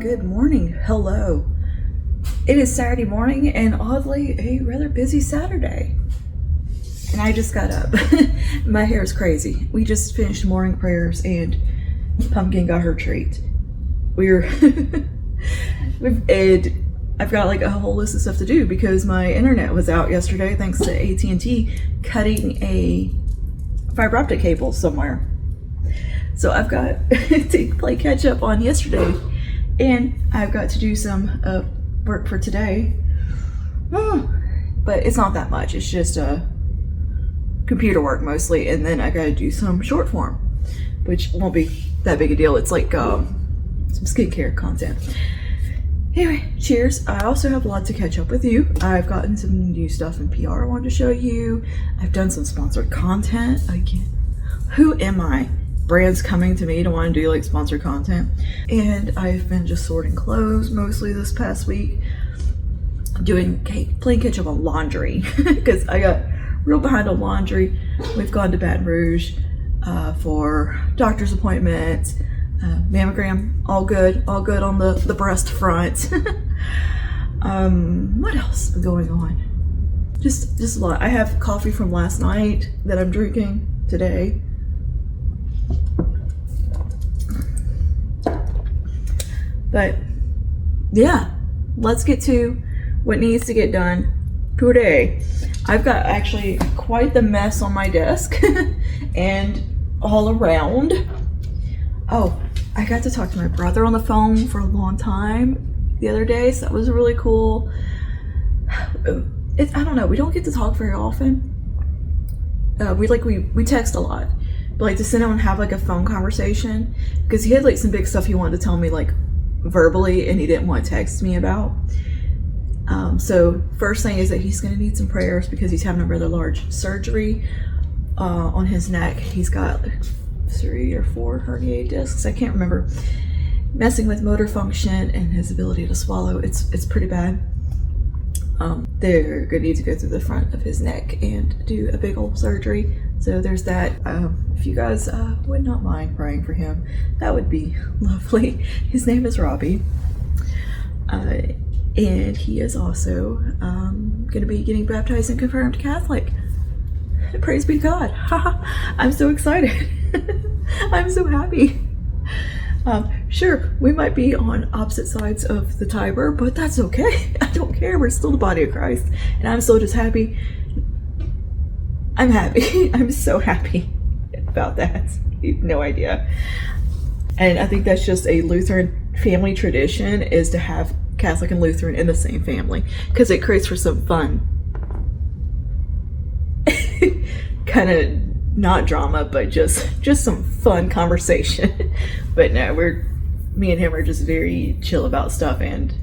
Good morning. Hello. It is Saturday morning and oddly a rather busy Saturday. And I just got up. My hair is crazy. We just finished morning prayers and Pumpkin got her treat. And I've got like a whole list of stuff to do because my internet was out yesterday thanks to AT&T cutting a fiber optic cable somewhere. So I've got to play catch up on yesterday, and I've got to do some work for today. But it's not that much. It's just computer work mostly, and then I got to do some short form, which won't be that big a deal. It's like some skincare content. Anyway, cheers. I also have a lot to catch up with you. I've gotten some new stuff in PR I wanted to show you. I've done some sponsored content. Again, who am I? Brands coming to me to want to do like sponsored content. And I've been just sorting clothes mostly this past week. Playing catch up on laundry because I got real behind on laundry. We've gone to Baton Rouge for doctor's appointments. Mammogram, all good on the breast front. What else is going on? Just a lot. I have coffee from last night that I'm drinking today. But yeah, let's get to what needs to get done today. I've got actually quite the mess on my desk and all around. Oh, I got to talk to my brother on the phone for a long time the other day, so that was really cool. I don't know, we don't get to talk very often. We text a lot, but like to sit down and have like a phone conversation, because he had like some big stuff he wanted to tell me like verbally and he didn't want to text me about. So first thing is that he's going to need some prayers because he's having a rather large surgery on his neck. He's got 3 or 4 herniated discs, I can't remember, messing with motor function and his ability to swallow. It's pretty bad. They're gonna need to go through the front of his neck and do a big old surgery. So there's that. If you guys would not mind praying for him, that would be lovely. His name is Robbie. And he is also gonna be getting baptized and confirmed Catholic. Praise be God. I'm so excited. I'm so happy. Sure, we might be on opposite sides of the Tiber, but that's okay. I don't care. We're still the body of Christ. And I'm still just happy. I'm happy. I'm so happy about that. You have no idea. And I think that's just a Lutheran family tradition, is to have Catholic and Lutheran in the same family, because it creates for some fun. Kind of not drama, but just some fun conversation. But no, me and him are just very chill about stuff and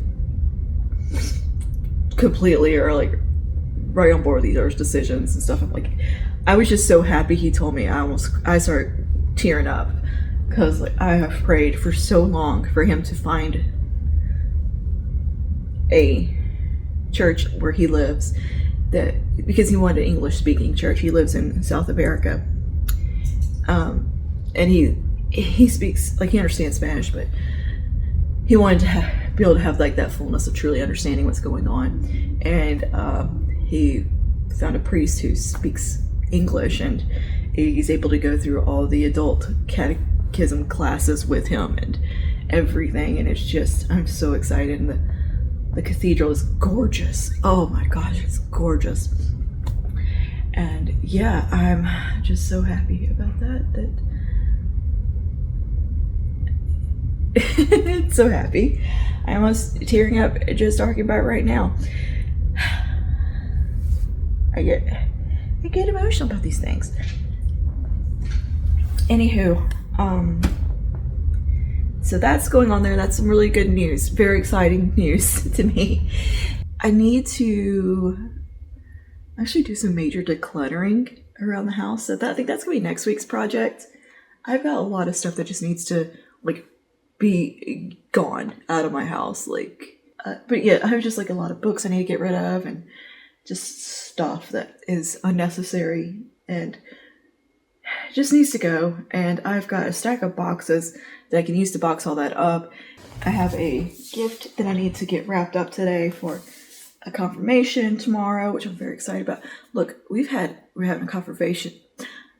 completely are like right on board with each other's decisions and stuff. I was just so happy he told me. I started tearing up because like I have prayed for so long for him to find a church where he lives, that because he wanted an English speaking church. He lives in South America, and he speaks, like, he understands Spanish, but he wanted to be able to have like that fullness of truly understanding what's going on. And he found a priest who speaks English, and he's able to go through all the adult catechism classes with him and everything. And it's just, I'm so excited. And the cathedral is gorgeous. Oh my gosh, it's gorgeous. And yeah, I'm just so happy about that. It's so happy. I'm almost tearing up just talking about it right now. I get emotional about these things. Anywho, so that's going on there. That's some really good news. Very exciting news to me. I need to actually do some major decluttering around the house. So I think that's gonna be next week's project. I've got a lot of stuff that just needs to like be gone out of my house. But yeah, I have just like a lot of books I need to get rid of and just stuff that is unnecessary and just needs to go. And I've got a stack of boxes that I can use to box all that up. I have a gift that I need to get wrapped up today for a confirmation tomorrow, which I'm very excited about. Look, we're having a confirmation.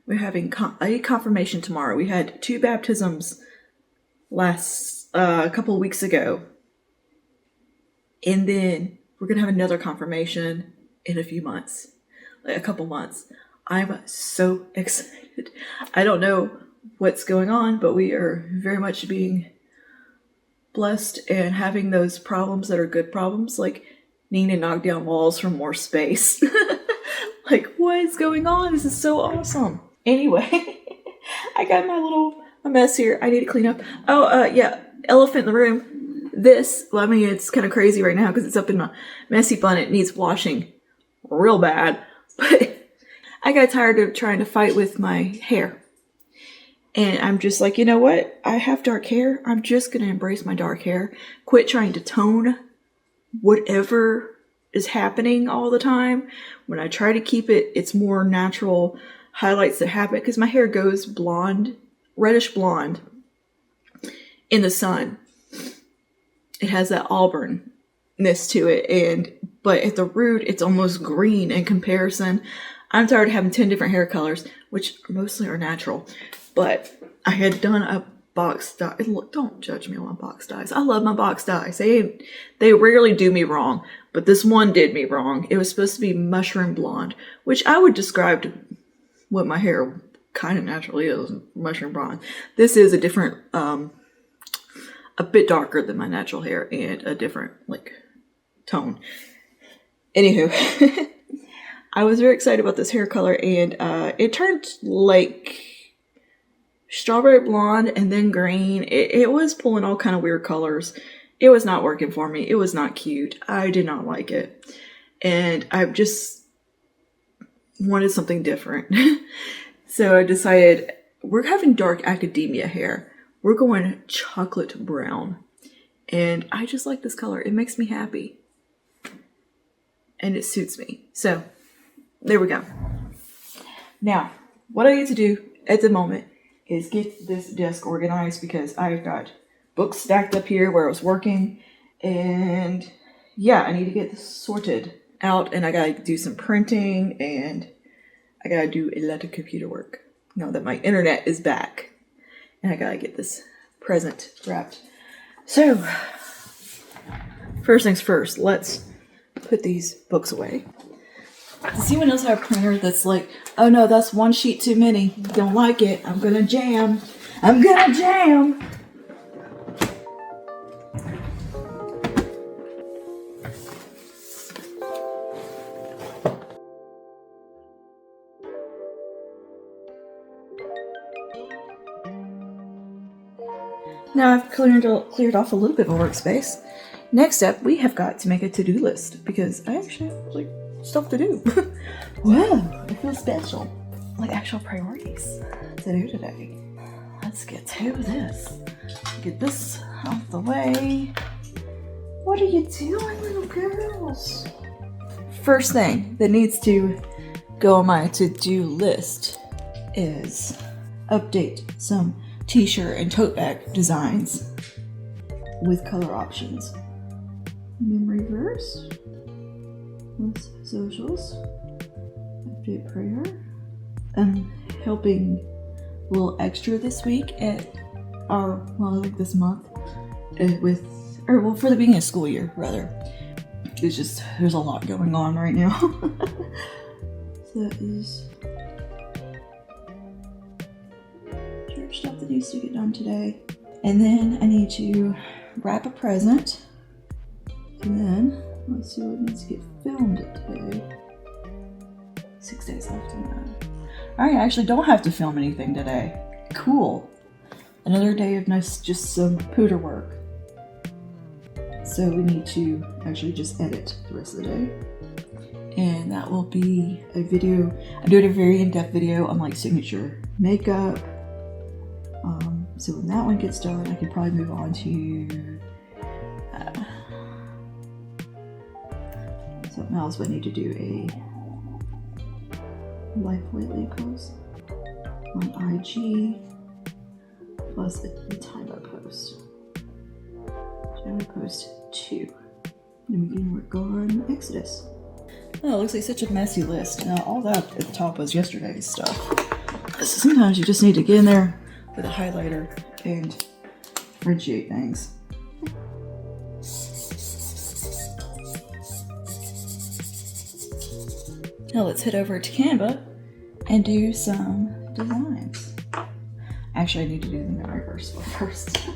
We're having a confirmation tomorrow. We had 2 baptisms a couple of weeks ago. And then we're going to have another confirmation in a few months, like a couple months. I'm so excited. I don't know what's going on, but we are very much being blessed and having those problems that are good problems, like needing to knock down walls for more space. Like, what is going on? This is so awesome. Anyway, I got my mess here. I need to clean up. Oh, yeah, elephant in the room. Well, I mean, it's kind of crazy right now because it's up in a messy bun. It needs washing real bad. But I got tired of trying to fight with my hair. And I'm just like, you know what? I have dark hair. I'm just going to embrace my dark hair. Quit trying to tone whatever is happening all the time. When I try to keep it, it's more natural highlights that happen. Because my hair goes blonde, reddish blonde in the sun. It has that auburnness to it. But at the root, it's almost green in comparison. I'm tired of having 10 different hair colors, which mostly are natural. But I had done a box dye. Look, don't judge me on my box dyes. I love my box dyes. They rarely do me wrong, but this one did me wrong. It was supposed to be mushroom blonde, which I would describe what my hair kind of naturally is, mushroom blonde. This is a different, a bit darker than my natural hair and a different, like, tone. Anywho, I was very excited about this hair color, and it turned like strawberry blonde and then green. It was pulling all kind of weird colors. It was not working for me. It was not cute. I did not like it. And I just wanted something different. So I decided we're having dark academia hair. We're going chocolate brown. And I just like this color. It makes me happy. And it suits me. So there we go. Now, what I need to do at the moment is get this desk organized because I've got books stacked up here where I was working. And yeah, I need to get this sorted out, and I gotta do some printing, and I gotta do a lot of computer work now that my internet is back. And I gotta get this present wrapped. So, first things first, let's put these books away. Does anyone else have a printer that's like, oh no, that's one sheet too many. Don't like it. I'm gonna jam. I'm gonna jam. Now I've cleared off a little bit of my workspace. Next up, we have got to make a to-do list because I actually have like stuff to do. Wow, it feels special. Like actual priorities to do today. Let's get to this. Get this out the way. What are you doing, little girls? First thing that needs to go on my to-do list is update some t-shirt and tote bag designs with color options. Memory verse. Socials. Update prayer. I'm helping a little extra this week at like this month for the beginning of school year, rather. It's just, there's a lot going on right now. So that is church stuff that needs to get done today. And then I need to wrap a present. And then, let's see what needs to get filmed today. 6 days left on that. I actually don't have to film anything today. Cool. Another day of nice, just some pooter work. So we need to actually just edit the rest of the day. And that will be a video. I'm doing a very in-depth video on like signature makeup. So when that one gets done, I can probably move on to something else, but I need to do a life lately post on IG plus a Tymo post. I'm gonna post 2. Then we can work on Exodus. Oh, it looks like such a messy list. Now, all that at the top was yesterday's stuff. So sometimes you just need to get in there with a highlighter and differentiate things. Now let's head over to Canva and do some designs. Actually, I need to do the memory verse first.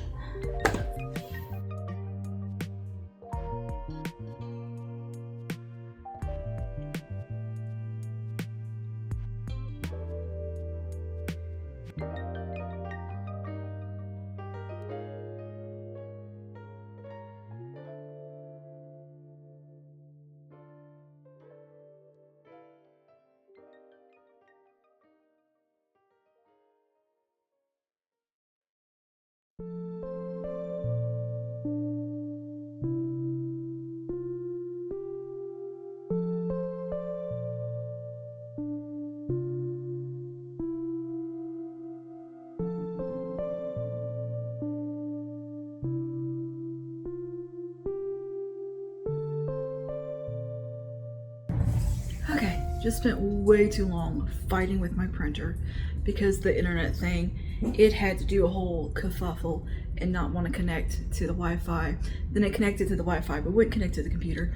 Okay, just spent way too long fighting with my printer because the internet thing, it had to do a whole kerfuffle and not want to connect to the Wi-Fi. Then it connected to the Wi-Fi but wouldn't connect to the computer.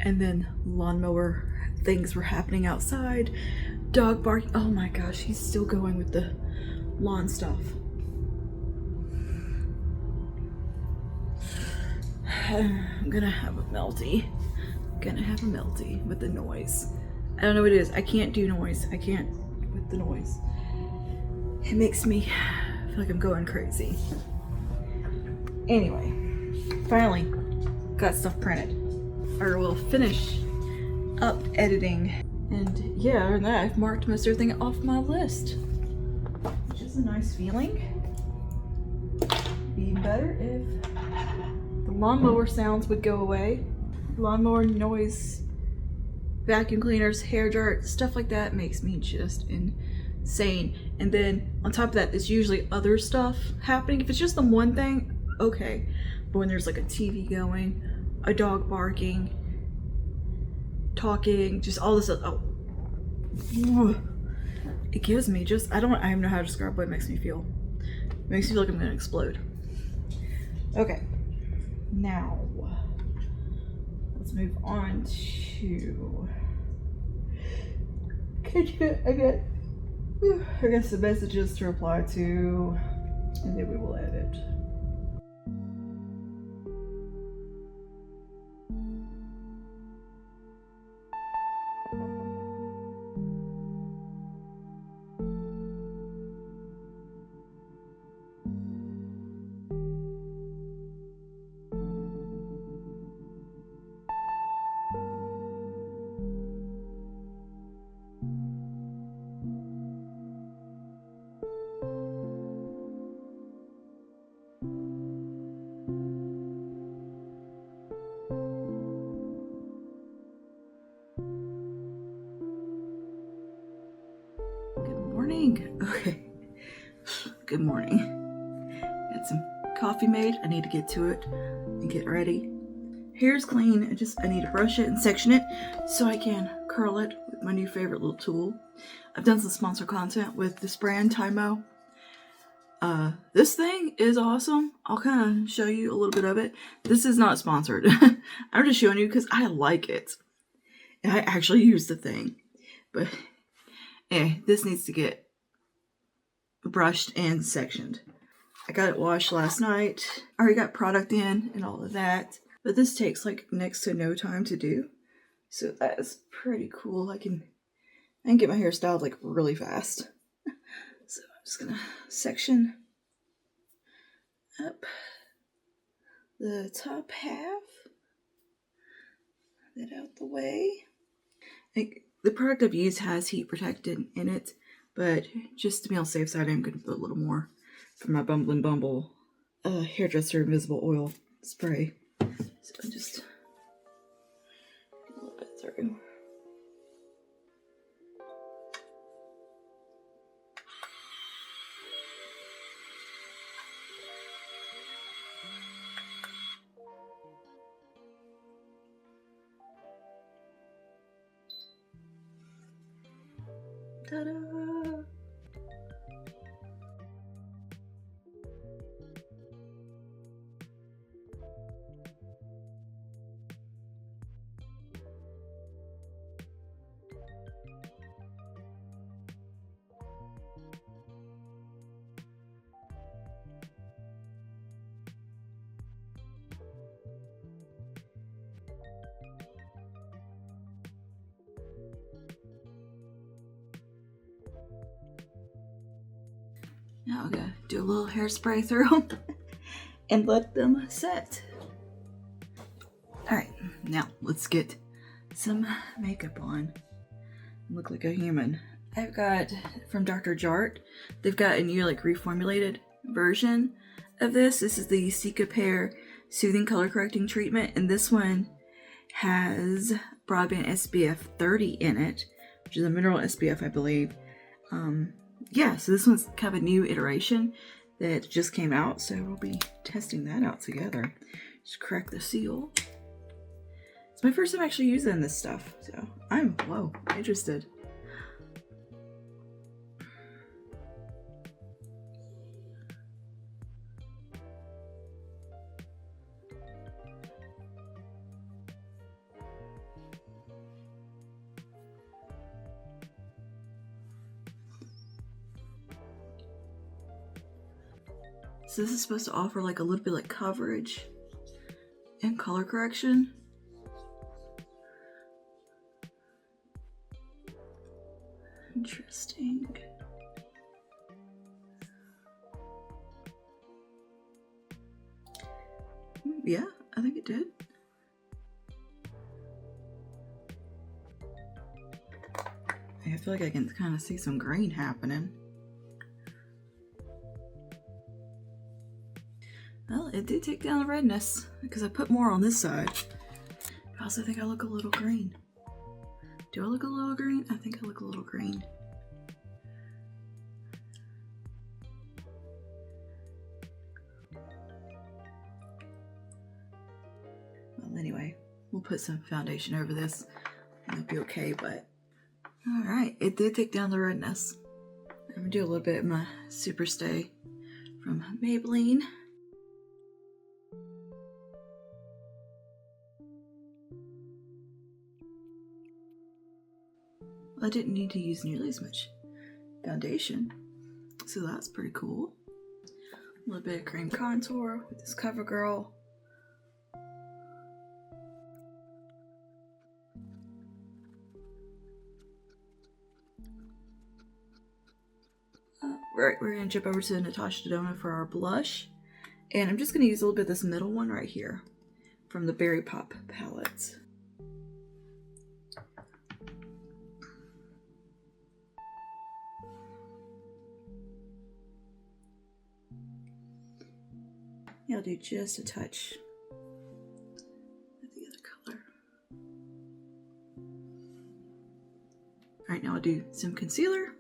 And then lawnmower things were happening outside, dog barking. Oh my gosh, he's still going with the lawn stuff. I'm gonna have a melty. With the noise. I don't know what it is. I can't do noise. I can't with the noise. It makes me feel like I'm going crazy. Anyway, finally got stuff printed. Or we'll finish up editing. And yeah, other than that, I've marked most everything off my list, which is a nice feeling. Be better if the lawnmower sounds would go away. Lawnmower noise, vacuum cleaners, hair dryer, stuff like that makes me just insane. And then on top of that, there's usually other stuff happening. If it's just the one thing, okay. But when there's like a TV going, a dog barking, talking, just all this stuff, oh. It gives me just, I don't even know how to describe what it makes me feel. It makes me feel like I'm gonna explode. Okay, now let's move on to, I guess the messages to reply to, and then we will edit. Okay, good morning. Got some coffee made. I need to get to it and get ready. Hair's clean. I need to brush it and section it so I can curl it with my new favorite little tool. I've done some sponsor content with this brand, Tymo. This thing is awesome. I'll kind of show you a little bit of it. This is not sponsored. I'm just showing you because I like it. And I actually use the thing. But this needs to get brushed and sectioned. I got it washed last night. I already got product in and all of that. But this takes like next to no time to do. So that is pretty cool. I can get my hair styled like really fast. So I'm just gonna section up the top half. That out the way. The product I've used has heat protectant in it, but just to be on the safe side, I'm going to put a little more for my Bumble Bumble hairdresser invisible oil spray. So I just get a little bit through. Ta-da! Now I'm gonna do a little hairspray through them and let them set. Alright, now let's get some makeup on. Look like a human. I've got from Dr. Jart, they've got a new like reformulated version of this. This is the Cicapair Soothing Color Correcting Treatment, and this one has Broadband SPF 30 in it, which is a mineral SPF, I believe. Yeah, so this one's kind of a new iteration that just came out, so we'll be testing that out together. Just crack the seal. It's my first time actually using this stuff, so I'm, whoa, interested. So this is supposed to offer like a little bit like coverage and color correction. Interesting. Yeah, I think it did. I feel like I can kind of see some green happening. Well, it did take down the redness because I put more on this side. I also think I look a little green. Do I look a little green? I think I look a little green. Well, anyway, we'll put some foundation over this and it'll be okay, but alright, it did take down the redness. I'm gonna do a little bit of my Super Stay from Maybelline. I didn't need to use nearly as much foundation, so that's pretty cool. A little bit of cream contour with this CoverGirl. Right, we're gonna jump over to Natasha Denona for our blush, and I'm just gonna use a little bit of this middle one right here from the Berry Pop palette. Yeah, I'll do just a touch of the other color. Alright, now I'll do some concealer.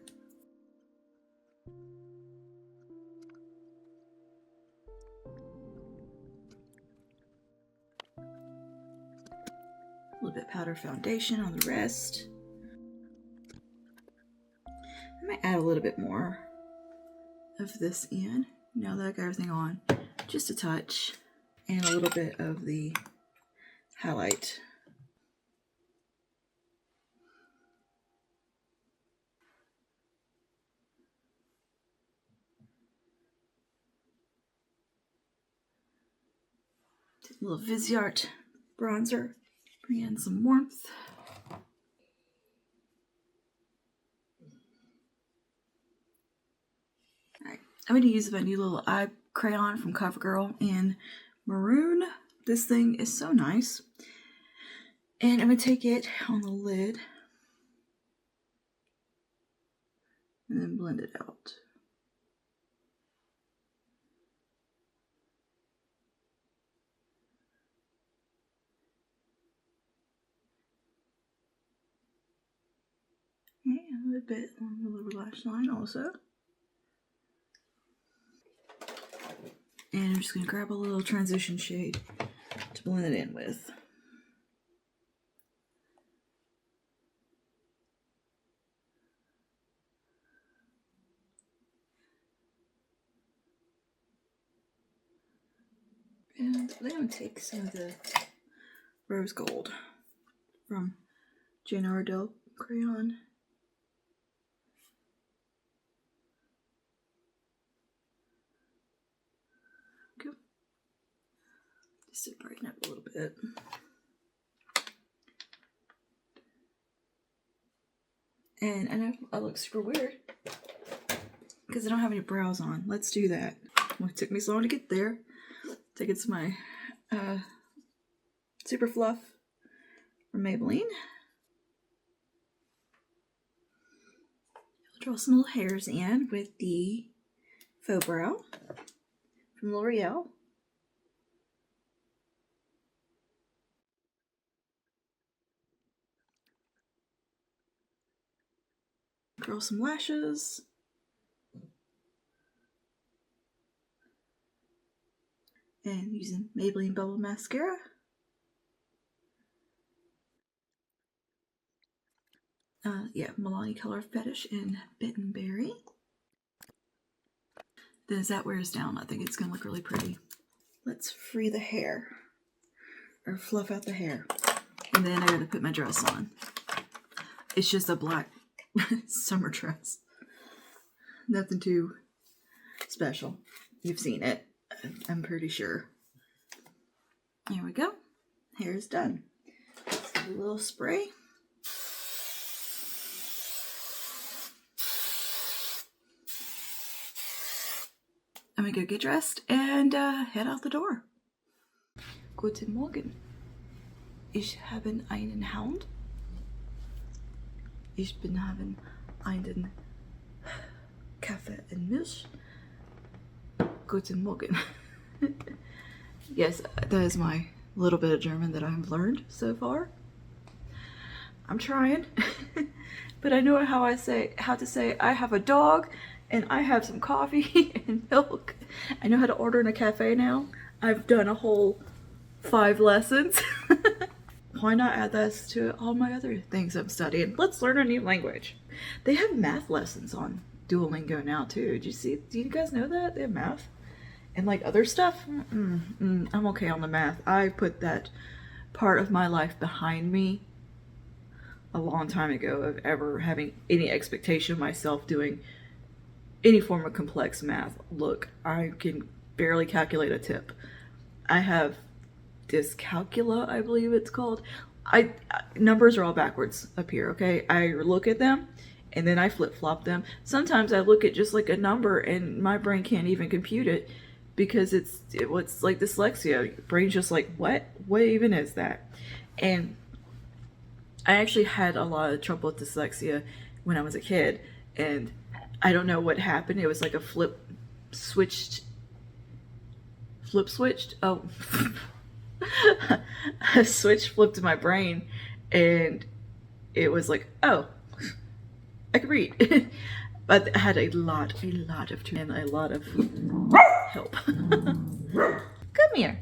A little bit powder foundation on the rest. I might add a little bit more of this in, now that I got everything on. Just a touch, and a little bit of the highlight. A little Jart bronzer, bring in some warmth. Alright, I'm going to use my new little eye crayon from CoverGirl in Maroon. This thing is so nice. And I'm going to take it on the lid and then blend it out. And a little bit on the lower lash line also. And I'm just going to grab a little transition shade to blend it in with. And then I'm going to take some of the rose gold from Iredale crayon. Okay. Just to brighten up a little bit. And I know I look super weird because I don't have any brows on. Let's do that. Well, it took me so long to get there. Taking some of my Superfluff from Maybelline. I'll draw some little hairs in with the Faux Brow from L'Oreal. Curl some lashes. And using Maybelline Bubble Mascara. Yeah, Milani Color Fetish in Bitten Berry. Then as that wears down, I think it's going to look really pretty. Let's free the hair. Or fluff out the hair. And then I gotta put my dress on. It's just a black summer dress. Nothing too special. You've seen it, I'm pretty sure. There we go. Hair is done. Let's give it a little spray. I'm gonna go get dressed and head out the door. Guten Morgen. Ich habe einen Hound. Ich bin haben einen Kaffee und Milch. Guten Morgen. Yes, that is my little bit of German that I've learned so far. I'm trying, but I know how to say I have a dog and I have some coffee and milk. I know how to order in a cafe now. I've done a whole 5 lessons. Why not add this to all my other things I'm studying? Let's learn a new language. They have math lessons on Duolingo now too. Do you guys know that? They have math and like other stuff. I'm okay on the math. I put that part of my life behind me a long time ago of ever having any expectation of myself doing any form of complex math. Look, I can barely calculate a tip. I have dyscalculia, I believe it's called. Numbers are all backwards up here, okay? I look at them and then I flip-flop them. Sometimes I look at just like a number and my brain can't even compute it because it's like dyslexia. Your brain's just like, what even is that? And I actually had a lot of trouble with dyslexia when I was a kid, and I don't know what happened. It was like a flip switched. Oh. A switch flipped in my brain and it was like, oh, I can read. But I had a lot of and a lot of help. Come here.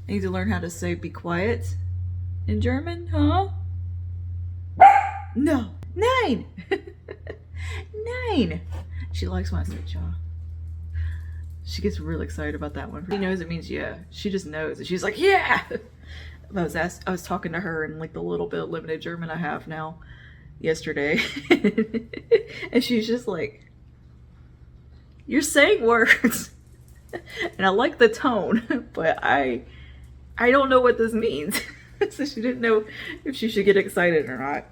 I need to learn how to say be quiet in German, huh? No. 9. 9. She likes my sweet jaw. She gets really excited about that one. She knows it means yeah. She just knows. And she's like, yeah! I was talking to her in like the little bit of limited German I have now yesterday. And she's just like, you're saying words. And I like the tone, but I don't know what this means. So she didn't know if she should get excited or not.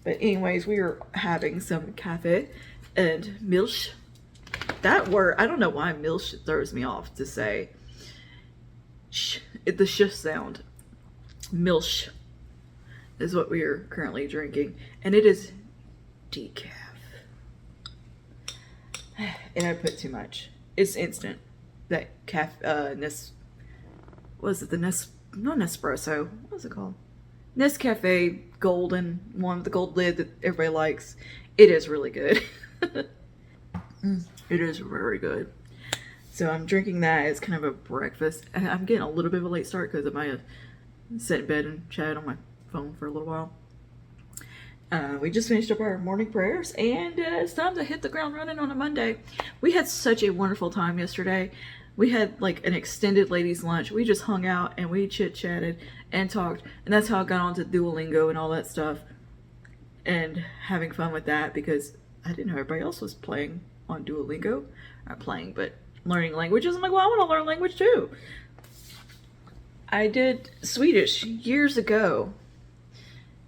But anyways, we were having some cafe and Milch. That word, I don't know why Milch throws me off to say the sh sound. Milch is what we are currently drinking, and it is decaf. And I put too much. It's instant. That what is it? Not Nespresso. What is it called? Nescafe golden one with the gold lid that everybody likes. It is really good. It is very good. So I'm drinking that as kind of a breakfast. I'm getting a little bit of a late start because I might have sat in bed and chatted on my phone for a little while. We just finished up our morning prayers and it's time to hit the ground running on a Monday. We had such a wonderful time yesterday. We had like an extended ladies lunch. We just hung out and we chit chatted and talked, and that's how I got onto Duolingo and all that stuff, and having fun with that because I didn't know everybody else was playing on Duolingo. Not playing, but learning languages. I'm like, well, I want to learn language too. I did Swedish years ago.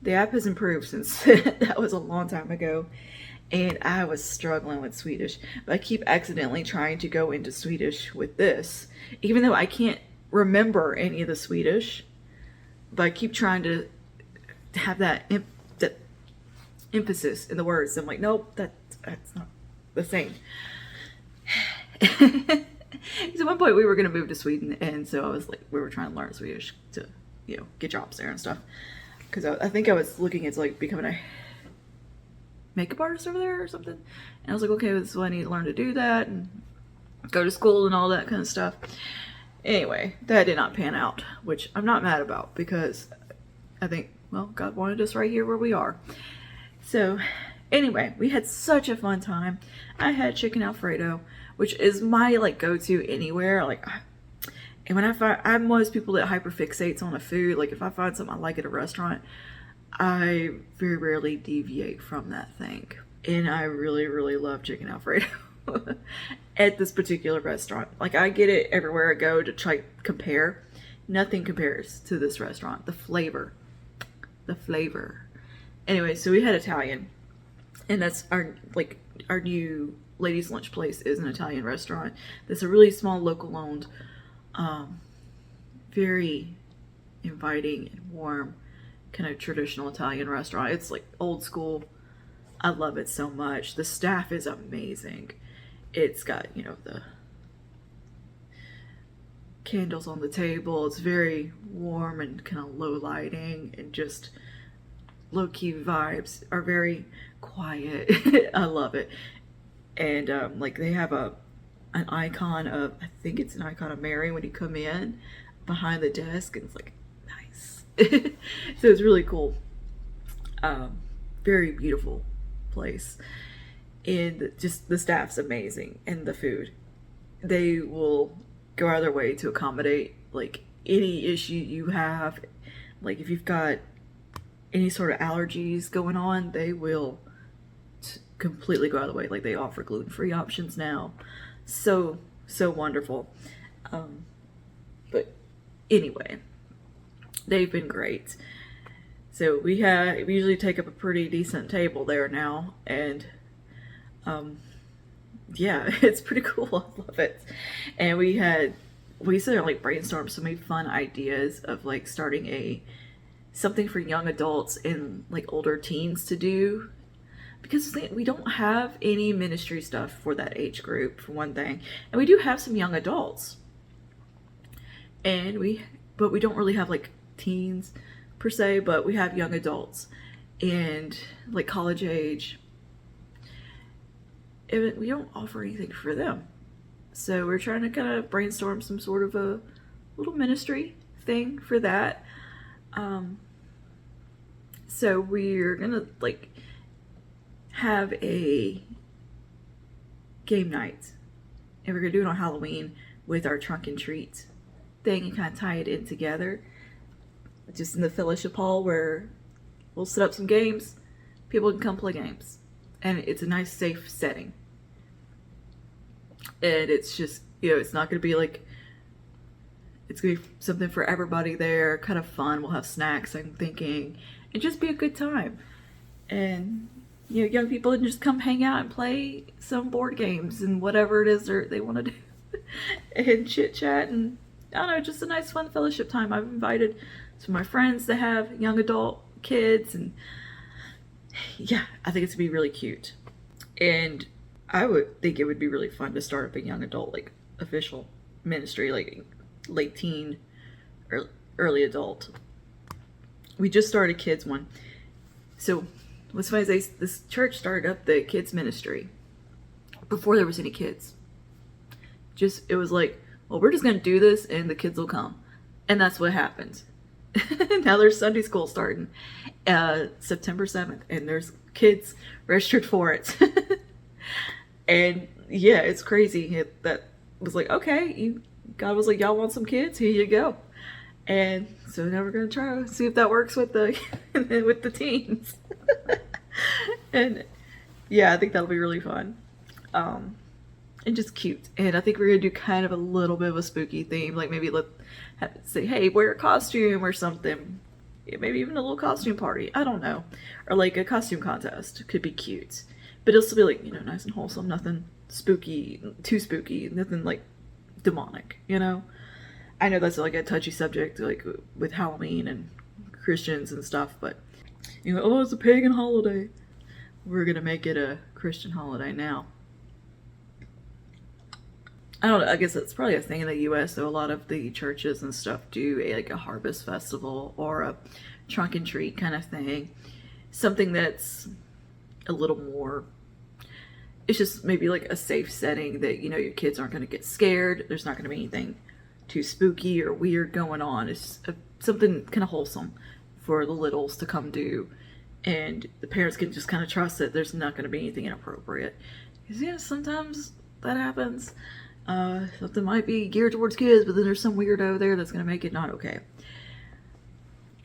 The app has improved since that was a long time ago. And I was struggling with Swedish. But I keep accidentally trying to go into Swedish with this. Even though I can't remember any of the Swedish. But I keep trying to have that emphasis in the words. I'm like, nope, that's not the same. So at one point we were going to move to Sweden, and so I was like, we were trying to learn Swedish to, you know, get jobs there and stuff. Because I think I was looking at like becoming a makeup artist over there or something. And I was like, okay, so I need to learn to do that and go to school and all that kind of stuff. Anyway, that did not pan out, which I'm not mad about because I think, well, God wanted us right here where we are. So anyway, we had such a fun time. I had chicken Alfredo, which is my like go-to anywhere. Like, and when I'm one of those people that hyperfixates on a food. Like if I find something I like at a restaurant, I very rarely deviate from that thing. And I really, really love chicken Alfredo at this particular restaurant. Like I get it everywhere I go to try compare. Nothing compares to this restaurant. The flavor. Anyway, so we had Italian, and that's our new ladies lunch place is an Italian restaurant. That's a really small local owned, very inviting and warm kind of traditional Italian restaurant. It's like old school. I love it so much. The staff is amazing. It's got, you know, the candles on the table. It's very warm and kind of low lighting, and just low-key vibes are very quiet. I love it. And like they have an icon of, I think it's an icon of Mary when you come in behind the desk, and it's like nice. So it's really cool. Very beautiful place, and just the staff's amazing, and the food, they will go out of their way to accommodate like any issue you have. Like if you've got any sort of allergies going on, they will completely go out of the way. Like they offer gluten-free options now. So wonderful. But anyway, they've been great. So we usually take up a pretty decent table there now, and yeah, it's pretty cool. I love it. And we used to like brainstorm so many fun ideas of like starting something for young adults and like older teens to do, because we don't have any ministry stuff for that age group, for one thing, and we do have some young adults, but we don't really have like teens per se, but we have young adults and like college age, and we don't offer anything for them. So we're trying to kind of brainstorm some sort of a little ministry thing for that. So we're gonna like have a game night, and we're gonna do it on Halloween with our trunk and treat thing, and kind of tie it in together, just in the fellowship hall, where we'll set up some games, people can come play games, and it's a nice safe setting. And it's just, you know, it's not gonna be like, it's gonna be something for everybody there, kind of fun. We'll have snacks, I'm thinking, and just be a good time. And you know, young people can just come hang out and play some board games and whatever it is they want to do, and chit chat, and I don't know, just a nice fun fellowship time. I've invited some of my friends that have young adult kids, and yeah, I think it's gonna be really cute. And I would think it would be really fun to start up a young adult like official ministry, like late teen or early adult. We just started a kids one. So what's funny is this church started up the kids ministry before there was any kids. It was like, well, we're just gonna do this and the kids will come, and that's what happened. Now there's Sunday school starting September 7th, and there's kids registered for it. And yeah, it's crazy that was like, okay, God was like, y'all want some kids? Here you go. And so now we're gonna try to see if that works with the with the teens. And yeah, I think that'll be really fun. And just cute. And I think we're gonna do kind of a little bit of a spooky theme, like maybe say, hey, wear a costume or something. Yeah, maybe even a little costume party. I don't know, or like a costume contest could be cute, but it'll still be like, you know, nice and wholesome. Nothing spooky, too spooky. Nothing like demonic. You know. I know that's like a touchy subject, like with Halloween and Christians and stuff, but you know, oh, it's a pagan holiday. We're gonna make it a Christian holiday now. I don't know, I guess that's probably a thing in the US, though. A lot of the churches and stuff do like a harvest festival or a trunk and treat kind of thing. Something that's a little more, it's just maybe like a safe setting that, you know, your kids aren't going to get scared. There's not going to be anything too spooky or weird going on. It's something kind of wholesome for the littles to come do, and the parents can just kind of trust that there's not going to be anything inappropriate, because yeah, sometimes that happens. Something might be geared towards kids, but then there's some weirdo there that's going to make it not okay.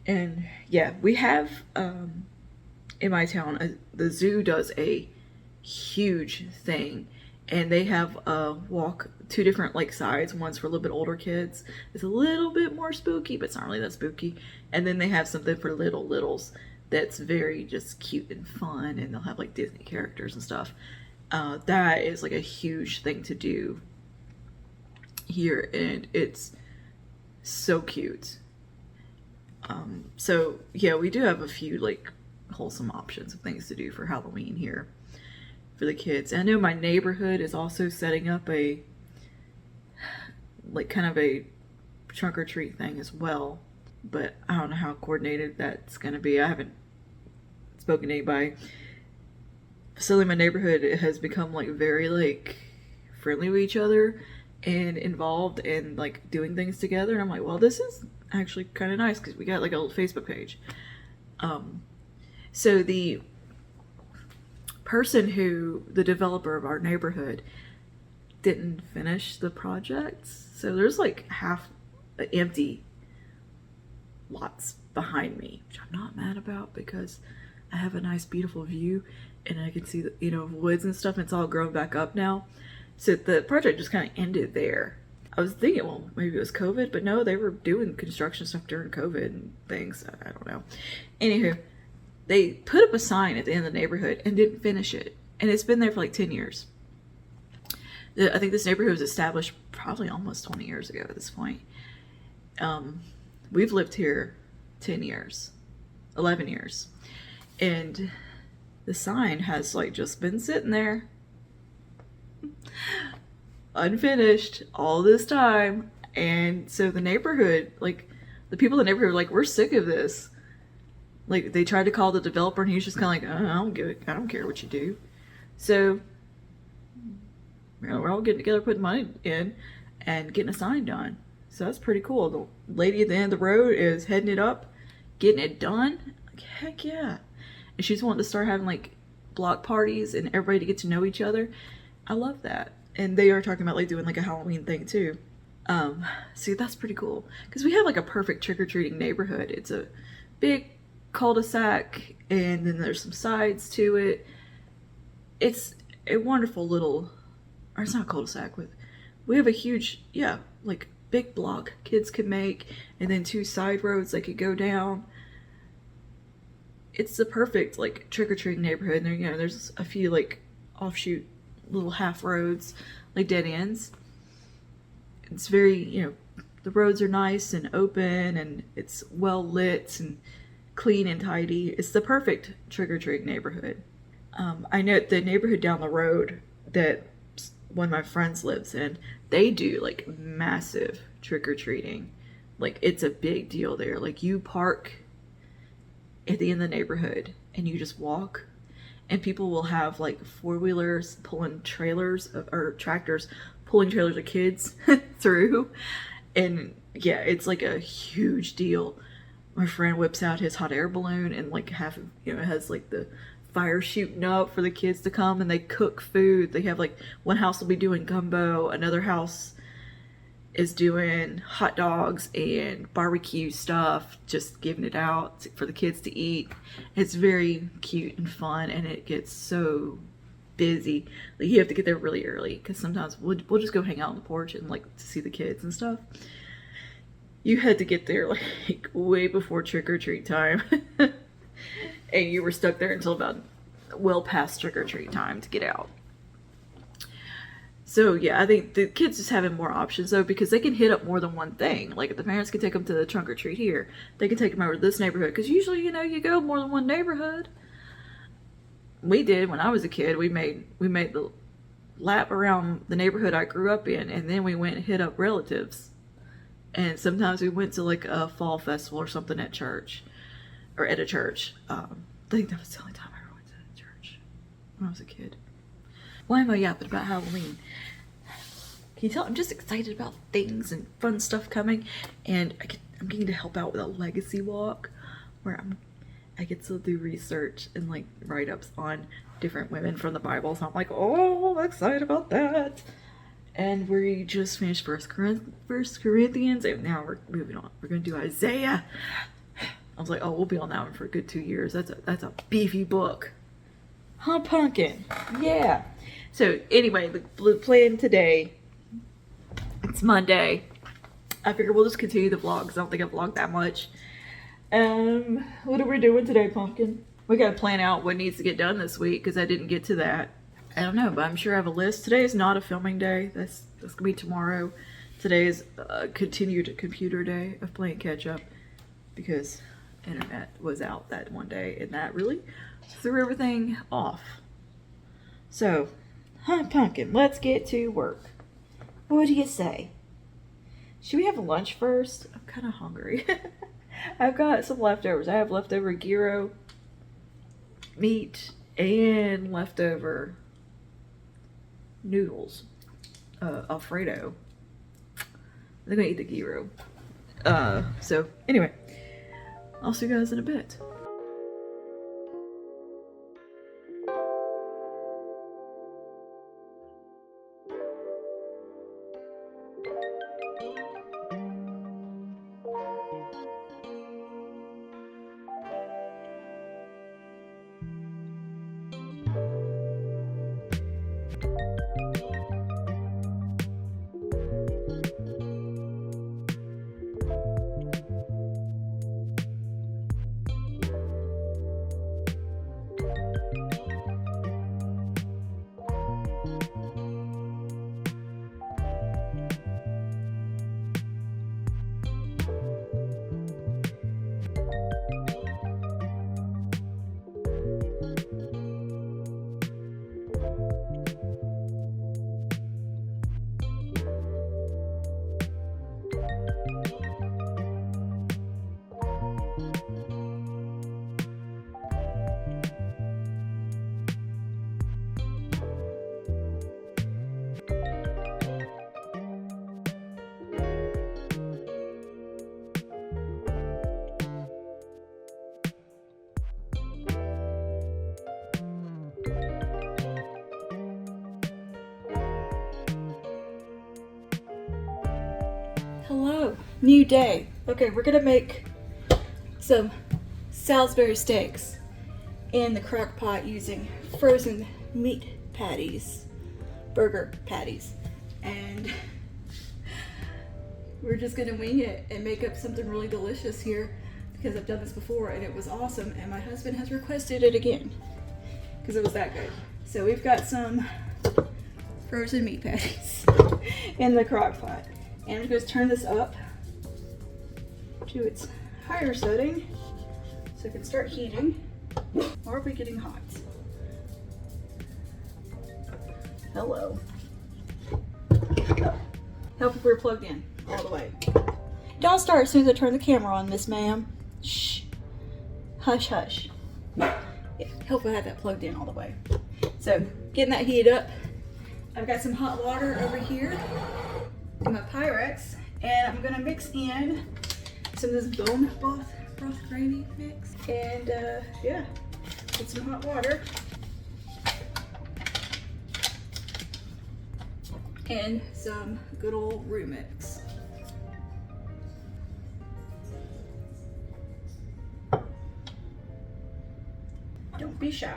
And yeah, we have in my town, the zoo does a huge thing, and they have two different like sides. One's for a little bit older kids. It's a little bit more spooky, but it's not really that spooky. And then they have something for littles that's very just cute and fun, and they'll have like Disney characters and stuff. That is like a huge thing to do here, and it's so cute. So yeah, we do have a few like wholesome options of things to do for Halloween here for the kids. I know my neighborhood is also setting up a like kind of a trunk or treat thing as well, but I don't know how coordinated that's gonna be. I haven't spoken to anybody. Suddenly my neighborhood has become like very like friendly with each other and involved in like doing things together, and I'm like, well, this is actually kind of nice, because we got like a little Facebook page. So the developer of our neighborhood didn't finish the project, so there's like half empty lots behind me, which I'm not mad about, because I have a nice beautiful view and I can see the, you know, woods and stuff, and it's all grown back up now. So the project just kind of ended there. I was thinking, well, maybe it was COVID, but no, they were doing construction stuff during COVID and things. I don't know. Anywho, they put up a sign at the end of the neighborhood and didn't finish it. And it's been there for like 10 years. I think this neighborhood was established probably almost 20 years ago at this point. We've lived here 10 years, 11 years. And the sign has like just been sitting there, unfinished all this time. And so the neighborhood, like the people in the neighborhood were like, we're sick of this. Like they tried to call the developer, and he was just kind of like, I don't care what you do. So you know, we're all getting together, putting money in and getting a sign done. So that's pretty cool. The lady at the end of the road is heading it up, getting it done. Like, heck yeah. And she's wanting to start having like block parties and everybody to get to know each other. I love that. And they are talking about like doing like a Halloween thing too. See, that's pretty cool, because we have like a perfect trick-or-treating neighborhood. It's a big cul-de-sac, and then there's some sides to it. It's a wonderful little, or it's not a cul-de-sac, we have a huge, yeah, like big block kids could make, and then 2 side roads they could go down. It's the perfect like trick-or-treating neighborhood. And there, you know, there's a few like offshoot little half roads, like dead ends. It's very, you know, the roads are nice and open, and it's well lit and clean and tidy. It's the perfect trick-or-treat neighborhood. I know the neighborhood down the road that one of my friends lives in, they do like massive trick-or-treating. Like it's a big deal there. Like you park at the end of the neighborhood and you just walk, and people will have like 4-wheelers pulling trailers, or tractors pulling trailers of kids through. And yeah, it's like a huge deal. My friend whips out his hot air balloon, and like half of, you know, it has like the fire shooting up for the kids to come, and they cook food. They have like, one house will be doing gumbo, another house is doing hot dogs and barbecue stuff, just giving it out for the kids to eat. It's very cute and fun, and it gets so busy. Like, you have to get there really early, because sometimes we'll just go hang out on the porch and like to see the kids and stuff. You had to get there like way before trick-or-treat time. And you were stuck there until about well past trick-or-treat time to get out. So yeah, I think the kids just having more options though, because they can hit up more than one thing. Like, if the parents can take them to the trunk or treat here, they can take them over to this neighborhood, because usually, you know, you go more than one neighborhood. We did when I was a kid. We made the lap around the neighborhood I grew up in, and then we went and hit up relatives. And sometimes we went to like a fall festival or something at church, or at a church. I think that was the only time I ever went to church when I was a kid. Why am I yapping about Halloween? Can you tell I'm just excited about things and fun stuff coming, and I'm getting to help out with a legacy walk where I get to do research and like write-ups on different women from the Bible. So I'm like, oh, I'm excited about that. And we just finished First Corinthians, and now we're moving on. We're gonna do Isaiah. I was like, oh, we'll be on that one for a good 2 years. That's a beefy book. Huh, pumpkin? Yeah. So anyway, the plan today, it's Monday. I figure we'll just continue the vlogs. I don't think I've vlogged that much. What are we doing today, pumpkin? We gotta plan out what needs to get done this week, because I didn't get to that. I don't know, but I'm sure I have a list. Today is not a filming day. That's gonna be tomorrow. Today is a continued computer day of playing catch up, because internet was out that one day, and that really threw everything off. So, huh, pumpkin, let's get to work. What do you say? Should we have lunch first? I'm kind of hungry. I've got some leftovers. I have leftover gyro meat and leftover noodles, Alfredo. I'm gonna eat the gyro. So anyway, I'll see you guys in a bit. Hello, new day. Okay, we're gonna make some Salisbury steaks in the crock pot using frozen meat patties, burger patties, and we're just gonna wing it and make up something really delicious here, because I've done this before and it was awesome, and my husband has requested it again because it was that good. So we've got some frozen meat patties in the crock pot. And I'm just turn this up to its higher setting so it can start heating. Or are we getting hot? Hello. Oh. Help if we're plugged in all the way. Don't start as soon as I turn the camera on, Miss Ma'am. Shh. Hush, hush. Yeah, help if I have that plugged in all the way. So, getting that heat up. I've got some hot water over here. My Pyrex, and I'm gonna mix in some of this bone broth gravy mix, and yeah, Get some hot water. And some good old roux mix. Don't be shy.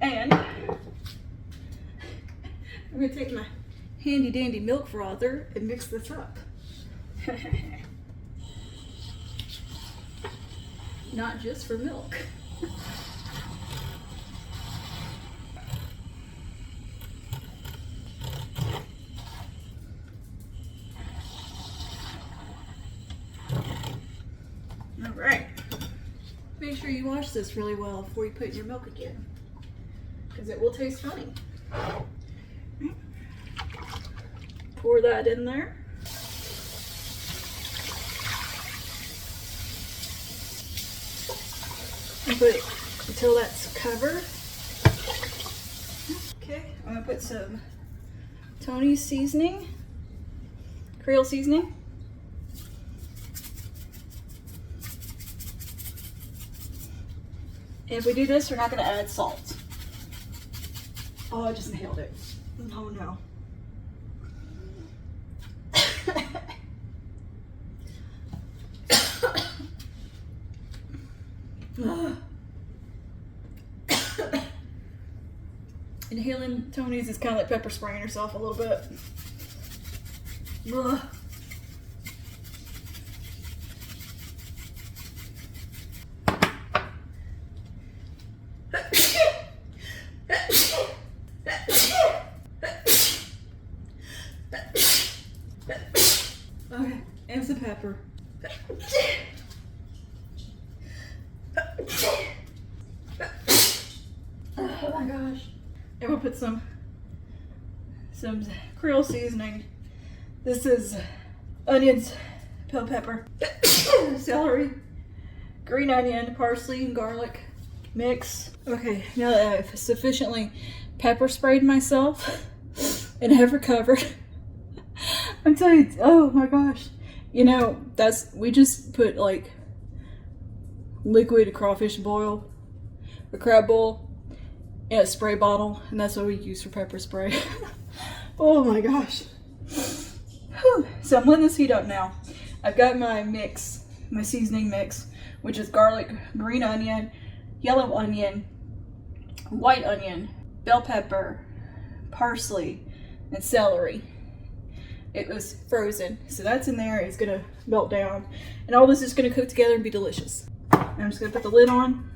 And I'm gonna take my handy dandy milk frother and mix this up. Not just for milk. All right. Make sure you wash this really well before you put in your milk again, because it will taste funny. Pour that in there. And put it until that's covered. Okay, I'm gonna put some Tony's seasoning, Creole seasoning. If we do this, we're not gonna add salt. Oh, I just inhaled it. Oh no. Inhaling Tony's is kind of like pepper spraying herself a little bit. Ugh. Okay, and some pepper. Oh my gosh. And we'll put some Creole seasoning. This is onions, bell pepper, celery, green onion, parsley, and garlic mix. Okay, now that I've sufficiently pepper sprayed myself and have recovered, I'm telling you, oh my gosh. You know, we just put like liquid crawfish boil, or crab boil, in a spray bottle, and that's what we use for pepper spray. Oh my gosh. Whew. So I'm letting this heat up now. I've got my mix, my seasoning mix, which is garlic, green onion, yellow onion, white onion, bell pepper, parsley, and celery. It was frozen, so that's in there. It's gonna melt down, and all this is gonna cook together and be delicious. I'm just gonna put the lid on.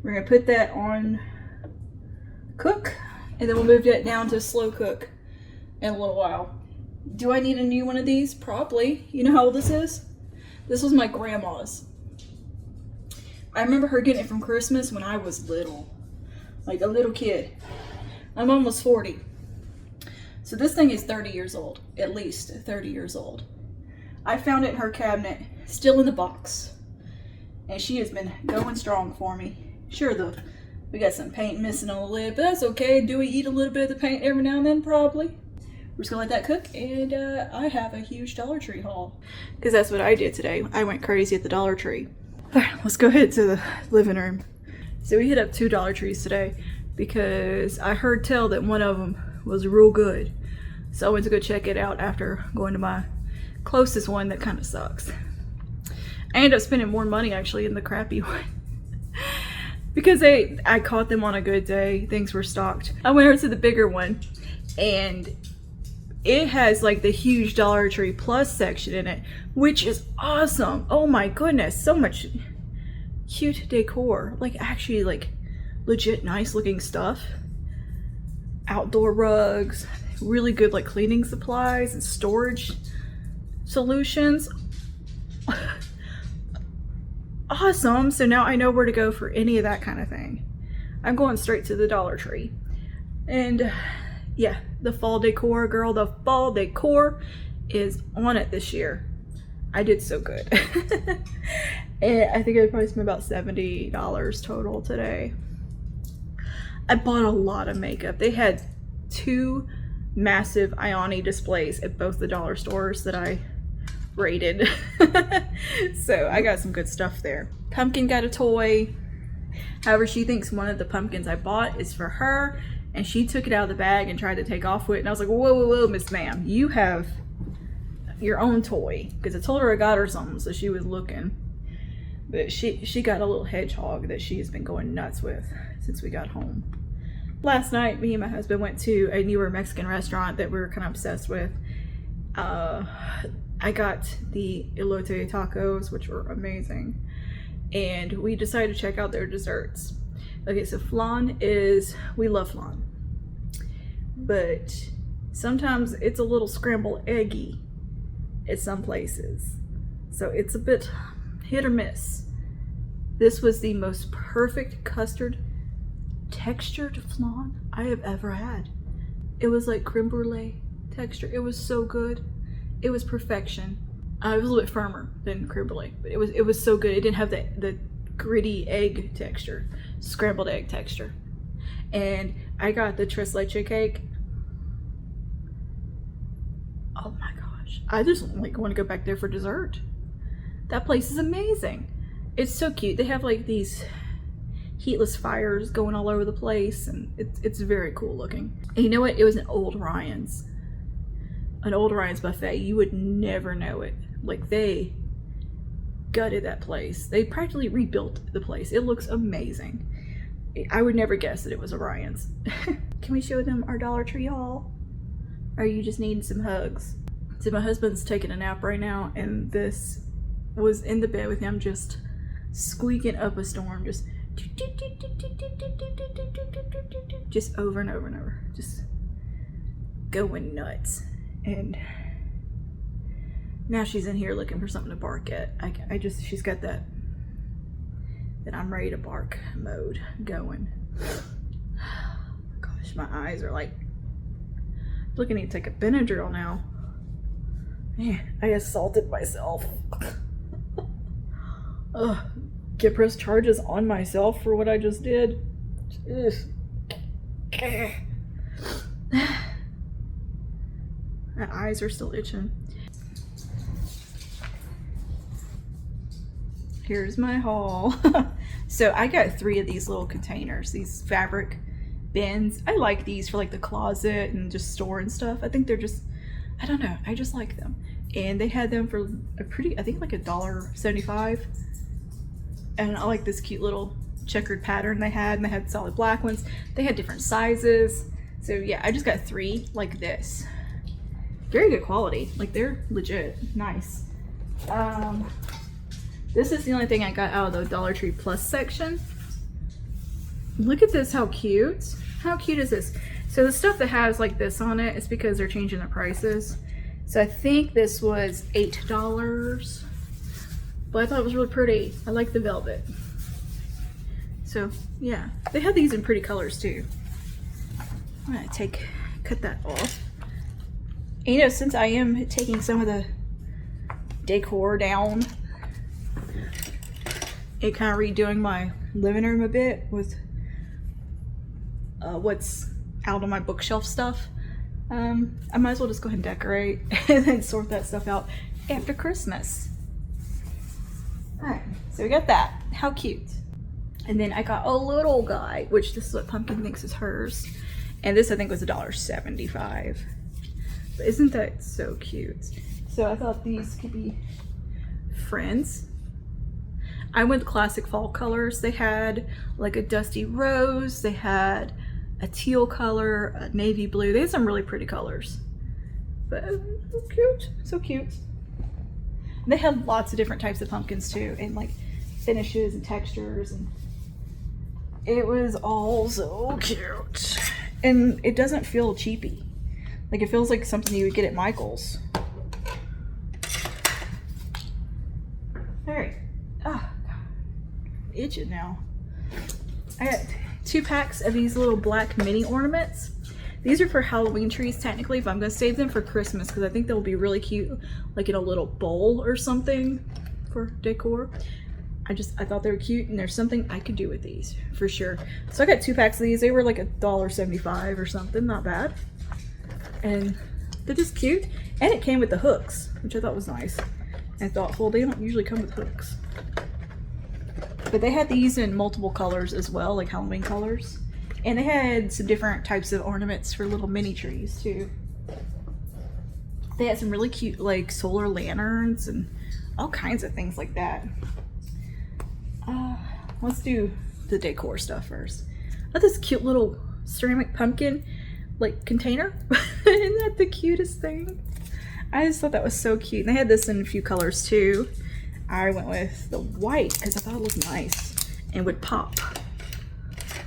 We're gonna put that on cook, and then we'll move that down to slow cook in a little while. Do I need a new one of these? Probably. You know how old this is? This was my grandma's. I remember her getting it from Christmas when I was little, like a little kid. I'm almost 40. So this thing is 30 years old, at least 30 years old. I found it in her cabinet, still in the box. And she has been going strong for me. Sure, we got some paint missing on the lid, but that's okay. Do we eat a little bit of the paint every now and then? Probably. We're just gonna let that cook, and I have a huge Dollar Tree haul. Because that's what I did today. I went crazy at the Dollar Tree. All right, let's go ahead to the living room. So we hit up 2 Dollar Trees today because I heard tell that one of them was real good. So I went to go check it out after going to my closest one that kind of sucks. I ended up spending more money actually in the crappy one. Because I caught them on a good day. Things were stocked. I went over to the bigger one, and it has like the huge Dollar Tree Plus section in it, which is awesome. Oh my goodness, so much cute decor. Like actually like legit nice looking stuff. Outdoor rugs, really good like cleaning supplies and storage solutions. Awesome. So now I know where to go for any of that kind of thing. I'm going straight to the Dollar Tree. And yeah, the fall decor, girl, the fall decor is on it this year. I did so good. And I think I probably spent about $70 total today. I bought a lot of makeup. They had 2 massive Ioni displays at both the dollar stores that I rated. So I got some good stuff there. Pumpkin got a toy. However, she thinks one of the pumpkins I bought is for her, and she took it out of the bag and tried to take off with it. And I was like, whoa, whoa, whoa, Miss Ma'am, you have your own toy. Because I told her I got her something, so she was looking. But she got a little hedgehog that she has been going nuts with since we got home. Last night, me and my husband went to a newer Mexican restaurant that we were kind of obsessed with. I got the elote tacos, which were amazing. And we decided to check out their desserts. Okay, so flan is, we love flan. But sometimes it's a little scrambled eggy at some places. So it's a bit hit or miss. This was the most perfect custard textured flan I have ever had. It was like creme brulee texture. It was so good. It was perfection. It was a little bit firmer than creme brulee, but it was so good. It didn't have the gritty egg texture, scrambled egg texture. And I got the tres leche cake. Oh my gosh. I just like want to go back there for dessert. That place is amazing. It's so cute. They have like these heatless fires going all over the place, and it's very cool looking. And you know what? It was an old Ryan's buffet. You would never know it. Like, they gutted that place. They practically rebuilt the place. It looks amazing. I would never guess that it was a Ryan's. Can we show them our Dollar Tree haul? Or are you just needing some hugs? So my husband's taking a nap right now, and this was in the bed with him just squeaking up a storm, just over and over and over, just going nuts. And now she's in here looking for something to bark at. She's got that I'm ready to bark mode going. Gosh, my eyes are like, look, I need to take a Benadryl now. Man, I assaulted myself. Ugh, get press charges on myself for what I just did. My eyes are still itching. Here's my haul. So I got 3 of these little containers, these fabric bins. I like these for like the closet and just store and stuff. I think they're just, I don't know, I just like them. And they had them for a pretty, I think like $1.75. And I like this cute little checkered pattern they had, and they had solid black ones. They had different sizes. So yeah, I just got 3 like this. Very good quality. Like, they're legit nice. This is the only thing I got out of the Dollar Tree Plus section. Look at this, how cute. How cute is this? So the stuff that has like this on it is because they're changing the prices. So I think this was $8. But I thought it was really pretty. I like the velvet. So yeah, they have these in pretty colors too. I'm gonna cut that off. And, you know, since I am taking some of the decor down and kind of redoing my living room a bit with what's out on my bookshelf stuff, I might as well just go ahead and decorate and then sort that stuff out after Christmas. Alright, so we got that. How cute. And then I got a little guy, which this is what Pumpkin thinks is hers. And this I think was $1.75. But isn't that so cute? So I thought these could be friends. I went classic fall colors. They had like a dusty rose. They had a teal color, a navy blue. They had some really pretty colors. But so cute, so cute. And they had lots of different types of pumpkins too, and like finishes and textures, and it was all so cute. And it doesn't feel cheapy. Like, it feels like something you would get at Michael's. Alright. Oh, God. Itching now. I got 2 packs of these little black mini ornaments. These are for Halloween trees technically, but I'm going to save them for Christmas because I think they'll be really cute, like in a little bowl or something for decor. I thought they were cute, and there's something I could do with these for sure. So I got 2 packs of these. They were like $1.75 or something, not bad. And they're just cute. And it came with the hooks, which I thought was nice. and thoughtful. They don't usually come with hooks. But they had these in multiple colors as well, like Halloween colors. And they had some different types of ornaments for little mini trees too. They had some really cute like solar lanterns and all kinds of things like that. Let's do the decor stuff first. Oh, this cute little ceramic pumpkin like container. Isn't that the cutest thing? I just thought that was so cute. And they had this in a few colors too. I went with the white because I thought it looked nice and would pop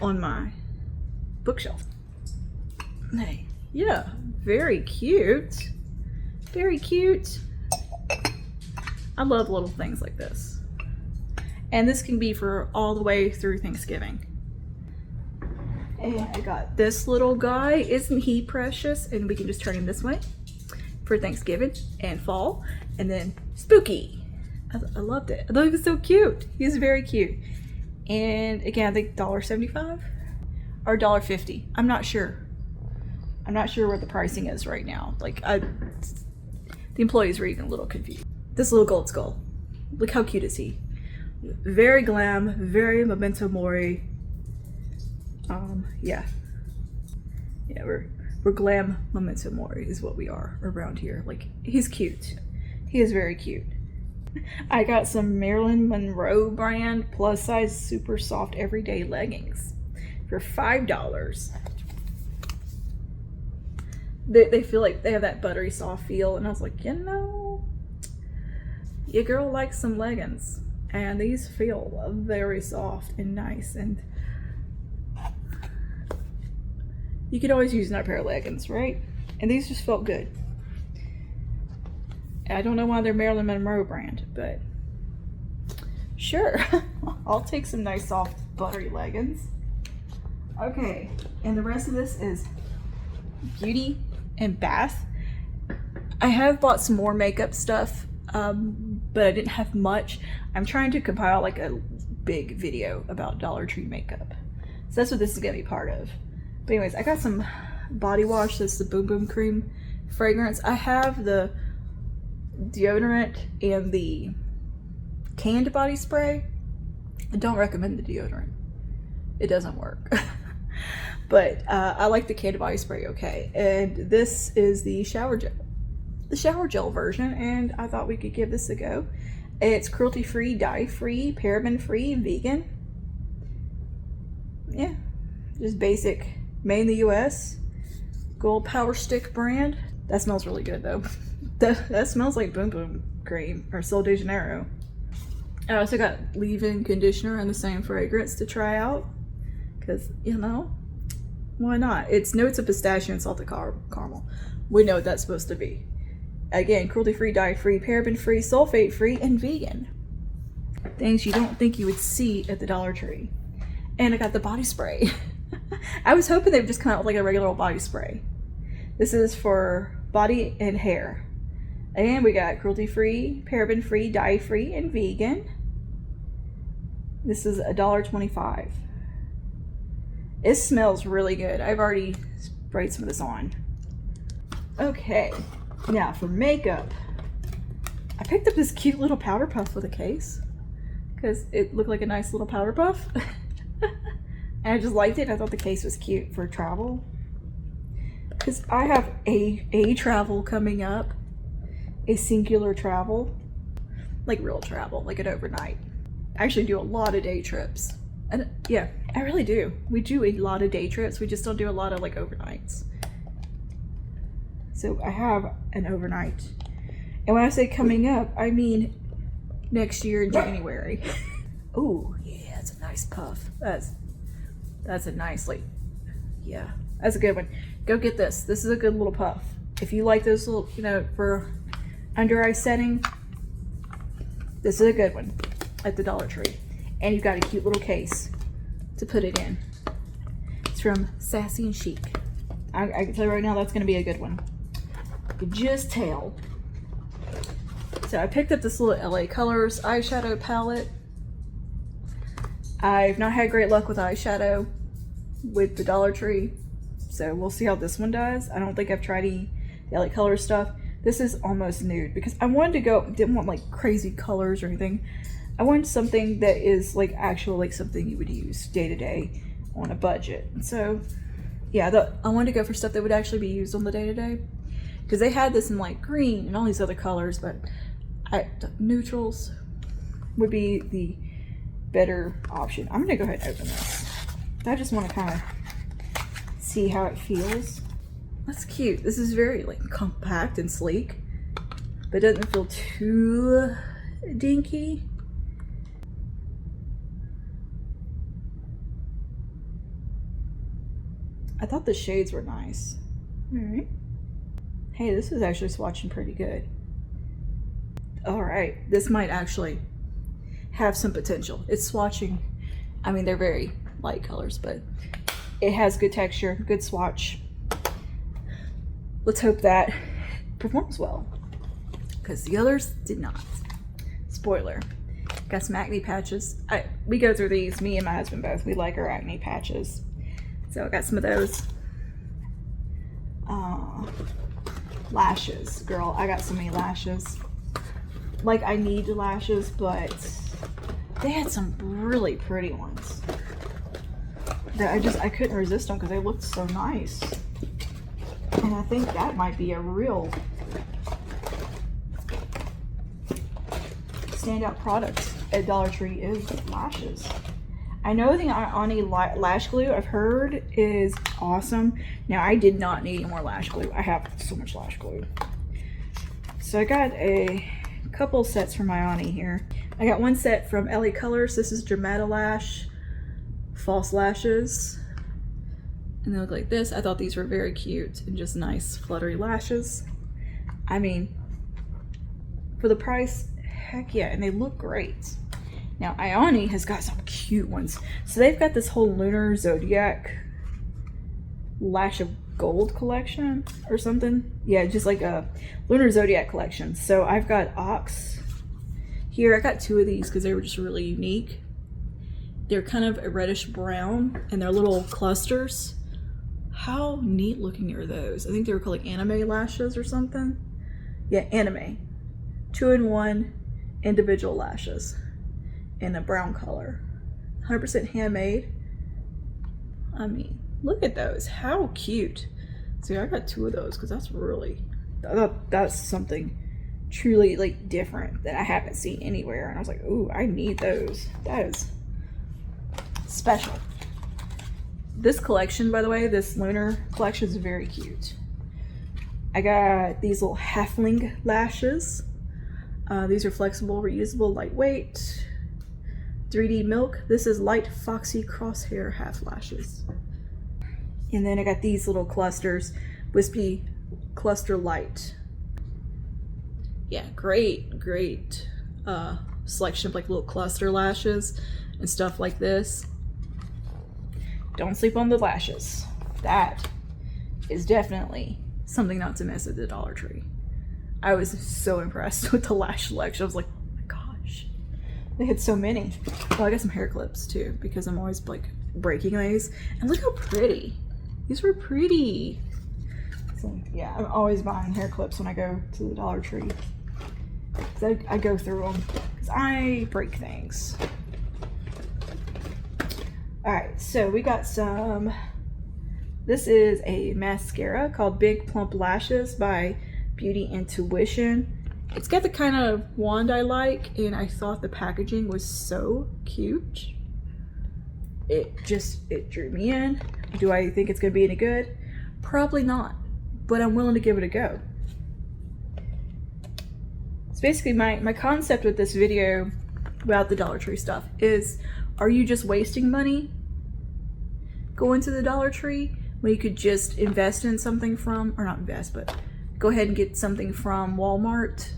on my bookshelf. Hey, yeah, very cute. Very cute. I love little things like this. And this can be for all the way through Thanksgiving. And I got this little guy. Isn't he precious? And we can just turn him this way for Thanksgiving and fall. And then spooky. I loved it. I thought he was so cute. He was very cute. And again, I think $1.75 or $1.50. I'm not sure. I'm not sure what the pricing is right now. Like, the employees were even a little confused. This little gold skull. Look how cute is he. Very glam, very memento mori. Yeah. Yeah, we're glam memento mori is what we are around here. Like, he's cute. He is very cute. I got some Marilyn Monroe brand plus size super soft everyday leggings for $5. They feel like they have that buttery soft feel, and I was like, you know, your girl likes some leggings, and these feel very soft and nice, and you could always use another pair of leggings, right? And these just felt good. I don't know why they're Marilyn Monroe brand, but sure. I'll take some nice soft buttery leggings. Okay, and the rest of this is beauty and bath. I have bought some more makeup stuff, but I didn't have much. I'm trying to compile like a big video about Dollar Tree makeup. So that's what this is gonna be part of. But anyways, I got some body wash. This is the Boom Boom Cream fragrance. I have the deodorant and the canned body spray. I don't recommend the deodorant. It doesn't work. But I like the canned body spray okay. And this is the shower gel version, and I thought we could give this a go. It's cruelty-free, dye-free, paraben-free, vegan. Yeah, just basic, made in the US. Gold Power Stick brand. That smells really good though. That smells like Boom Boom Cream or Sol de Janeiro. I also got leave-in conditioner in the same fragrance to try out, because, you know, why not? It's notes of pistachio and salted caramel. We know what that's supposed to be. Again, cruelty-free, dye-free, paraben-free, sulfate-free, and vegan. Things you don't think you would see at the Dollar Tree. And I got the body spray. I was hoping they would just come out with like a regular old body spray. This is for body and hair. And we got cruelty-free, paraben-free, dye-free, and vegan. This is $1.25. It smells really good. I've already sprayed some of this on. Okay, now for makeup. I picked up this cute little powder puff with a case because it looked like a nice little powder puff. And I just liked it. I thought the case was cute for travel. Because I have a travel coming up. A singular travel. Like real travel, like an overnight. I actually do a lot of day trips. And yeah, I really do. We do a lot of day trips. We just don't do a lot of like overnights. So I have an overnight. And when I say coming up, I mean next year in January. Oh, yeah, that's a nice puff. That's a nice, like, yeah, that's a good one. Go get this. This is a good little puff. If you like those little, you know, for under eye setting, this is a good one at the Dollar Tree. And you've got a cute little case to put it in. It's from Sassy and Chic. I can tell you right now, that's going to be a good one. You can just tell. So I picked up this little LA Colors eyeshadow palette. I've not had great luck with eyeshadow with the Dollar Tree, so we'll see how this one does. I don't think I've tried any LA Colors stuff. This is almost nude because I wanted to go, didn't want like crazy colors or anything. I wanted something that is like actual, like something you would use day to day on a budget. So yeah, I wanted to go for stuff that would actually be used on the day to day, because they had this in like green and all these other colors, but neutrals would be the better option. I'm gonna go ahead and open this. I just want to kind of see how it feels. That's cute. This is very like compact and sleek, but it doesn't feel too dinky. I thought the shades were nice. All right. Hey, this is actually swatching pretty good. All right, this might actually have some potential. It's swatching, I mean, they're very light colors, but it has good texture, good swatch. Let's hope that performs well, because the others did not. Spoiler. Got some acne patches. We go through these, me and my husband both. We like our acne patches. So I got some of those. Lashes. Girl, I got so many lashes. Like, I need lashes, but they had some really pretty ones that I couldn't resist them because they looked so nice. And I think that might be a real standout product at Dollar Tree is lashes. I know the Ani lash glue I've heard is awesome. Now, I did not need any more lash glue. I have so much lash glue. So I got a couple sets from my Ani here. I got one set from LA Colors. This is Dermatolash false lashes. And they look like this. I thought these were very cute and just nice fluttery lashes. I mean, for the price, heck yeah, and they look great. Now, Ioni has got some cute ones. So they've got this whole Lunar Zodiac Lash of Gold collection or something. Yeah, just like a Lunar Zodiac collection. So I've got Ox here. I got two of these because they were just really unique. They're kind of a reddish brown and they're little clusters. How neat looking are those? I think they were called like anime lashes or something. Yeah, anime. 2-in-1 individual lashes in a brown color. 100% handmade. I mean, look at those. How cute. See, I got two of those because that's really, I thought that's something truly like different that I haven't seen anywhere. And I was like, ooh, I need those. That is special. This collection, by the way, this Lunar collection is very cute. I got these little halfling lashes. These are flexible, reusable, lightweight. 3D Milk. This is light foxy crosshair half lashes. And then I got these little clusters, Wispy Cluster Light. Yeah, great selection of like little cluster lashes and stuff like this. Don't sleep on the lashes. That is definitely something not to miss at the Dollar Tree. I was so impressed with the lash selection. I was like, oh my gosh, they had so many. Well, I got some hair clips too because I'm always like breaking these. And look how pretty. These were pretty. So yeah, I'm always buying hair clips when I go to the Dollar Tree. So I go through them because I break things. All right, so we got some, this is a mascara called Big Plump Lashes by Beauty Intuition. It's got the kind of wand I like, and I thought the packaging was so cute. It drew me in. Do I think it's gonna be any good? Probably not, but I'm willing to give it a go. So basically my concept with this video about the Dollar Tree stuff is, are you just wasting money going to the Dollar Tree when you could just invest in something from, or not invest, but go ahead and get something from Walmart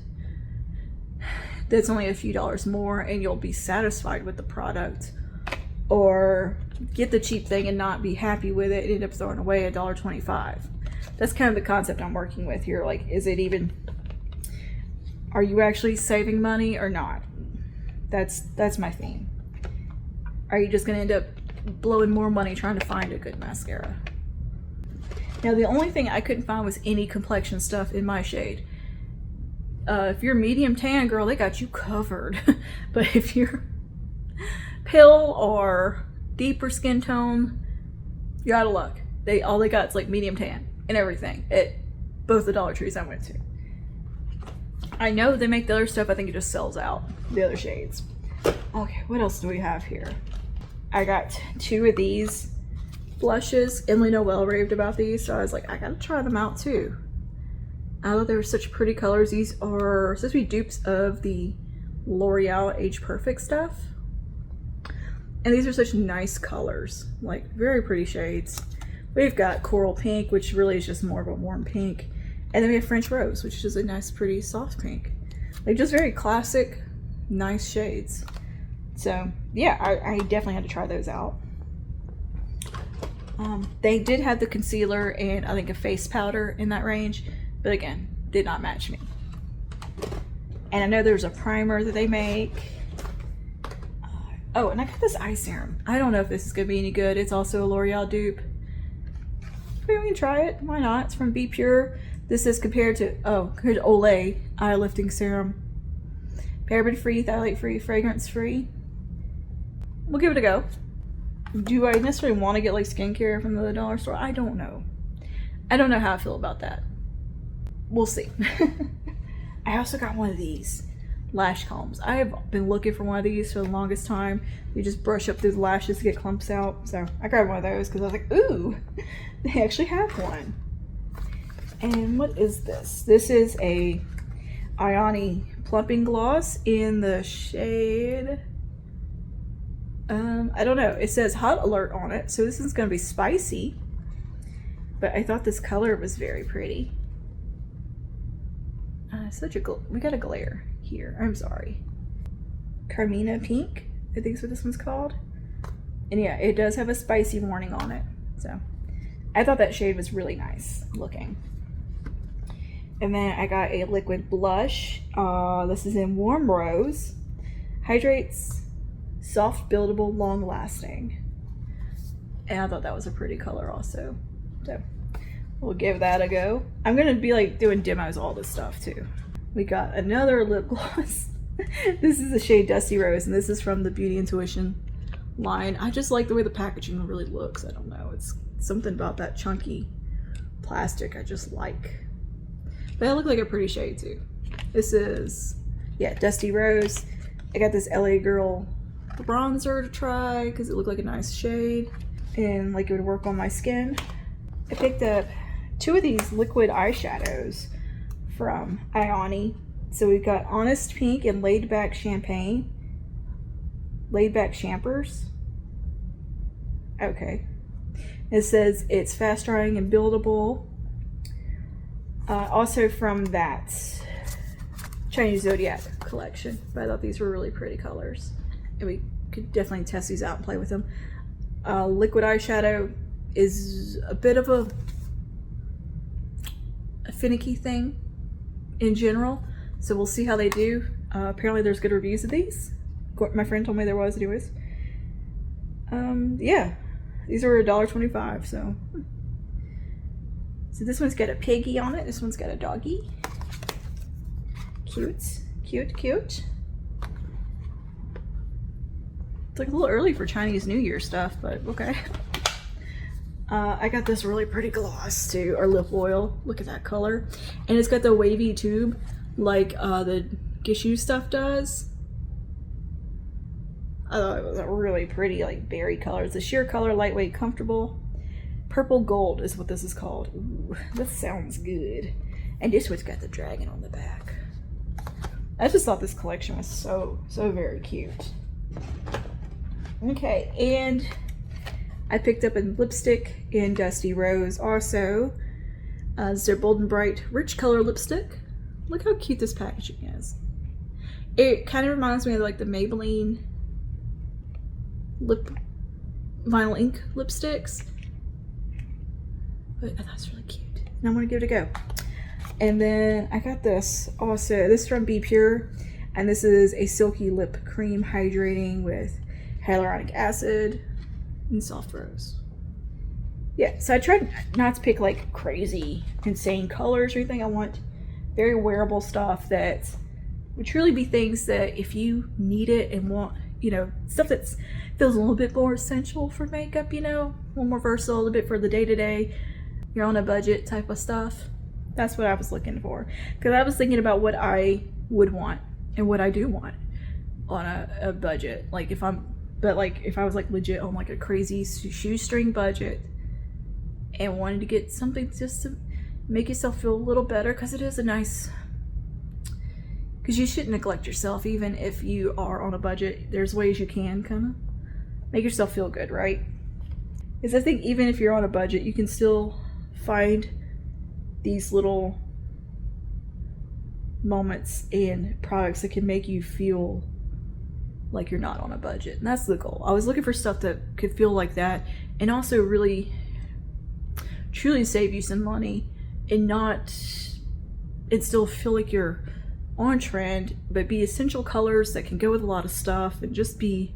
that's only a few dollars more and you'll be satisfied with the product? Or get the cheap thing and not be happy with it and end up throwing away $1.25. That's kind of the concept I'm working with here. Like, is it even, are you actually saving money or not? That's my theme. Are you just gonna end up blowing more money trying to find a good mascara? Now, the only thing I couldn't find was any complexion stuff in my shade. If you're medium tan, girl, they got you covered. But if you're pale or deeper skin tone, you're out of luck. All they got is like medium tan and everything at both the Dollar Trees I went to. I know they make the other stuff, I think it just sells out, the other shades. Okay, what else do we have here? I got 2 of these blushes. Emily Noel raved about these, so I was like, I gotta try them out too. I thought they were such pretty colors. These are supposed to be dupes of the L'Oreal Age Perfect stuff. And these are such nice colors, like very pretty shades. We've got Coral Pink, which really is just more of a warm pink. And then we have French Rose, which is a nice, pretty soft pink. Like just very classic, nice shades. So yeah, I definitely had to try those out. They did have the concealer and I think a face powder in that range, but again, did not match me. And I know there's a primer that they make. Oh, and I got this eye serum. I don't know if this is gonna be any good. It's also a L'Oreal dupe. Maybe we can try it. Why not? It's from Be Pure. This is compared to Olay Eye Lifting Serum. Paraben free, phthalate free, fragrance free. We'll give it a go. Do I necessarily want to get like skincare from the dollar store? I don't know. I don't know how I feel about that. We'll see. I also got one of these lash combs. I have been looking for one of these for the longest time. You just brush up through the lashes to get clumps out. So I grabbed one of those because I was like, ooh, they actually have one. And what is this? This is a Ioni plumping gloss in the shade, I don't know. It says hot alert on it, so this is going to be spicy. But I thought this color was very pretty. We got a glare here. I'm sorry. Carmina Pink, I think is what this one's called. And yeah, it does have a spicy warning on it. So I thought that shade was really nice looking. And then I got a liquid blush. This is in Warm Rose. Hydrates, soft, buildable, long lasting. And I thought that was a pretty color also. So we'll give that a go. I'm gonna be like doing demos all this stuff too. We got another lip gloss. This is the shade Dusty Rose, and this is from the Beauty Intuition line. I just like the way the packaging really looks. I don't know, it's something about that chunky plastic I just like. But it looked like a pretty shade too. This is, yeah, Dusty Rose. I got this LA Girl bronzer to try because it looked like a nice shade and like it would work on my skin. I picked up 2 of these liquid eyeshadows from Ioni. So we've got Honest Pink and Laid Back Champagne. Laid Back Champers. Okay. It says it's fast drying and buildable. Also from that Chinese Zodiac collection. But I thought these were really pretty colors. And we could definitely test these out and play with them. Liquid eyeshadow is a bit of a finicky thing in general. So we'll see how they do. Apparently there's good reviews of these. My friend told me there was anyways. Yeah. These are $1.25, so. So this one's got a piggy on it. This one's got a doggy. Cute, cute, cute. It's like a little early for Chinese New Year stuff, but okay. I got this really pretty gloss too, or lip oil. Look at that color. And it's got the wavy tube like the Gishu stuff does. I thought it was a really pretty like berry color. It's a sheer color, lightweight, comfortable. Purple Gold is what this is called. Ooh, that sounds good. And this one's got the dragon on the back. I just thought this collection was so very cute. Okay, and I picked up a lipstick in Dusty Rose also. It's their Bold and Bright Rich Color Lipstick. Look how cute this packaging is. It kind of reminds me of like the Maybelline vinyl ink lipsticks. But I thought it was really cute. And I'm gonna give it a go. And then I got this also. This is from Be Pure. And this is a silky lip cream hydrating with hyaluronic acid and soft rose. Yeah, so I tried not to pick like crazy, insane colors or anything. I want very wearable stuff that would truly be things that if you need it and want, you know, stuff that feels a little bit more essential for makeup, you know, a little more versatile, a little bit for the day-to-day, you're on a budget type of stuff. That's what I was looking for. Because I was thinking about what I would want and what I do want on a budget. Like if I was like legit on like a crazy shoestring budget and wanted to get something just to make yourself feel a little better, because it is a nice, because you shouldn't neglect yourself even if you are on a budget. There's ways you can kind of make yourself feel good, right? Because I think even if you're on a budget, you can still find these little moments and products that can make you feel like you're not on a budget. And that's the goal. I was looking for stuff that could feel like that and also really truly save you some money and still feel like you're on trend, but be essential colors that can go with a lot of stuff and just be,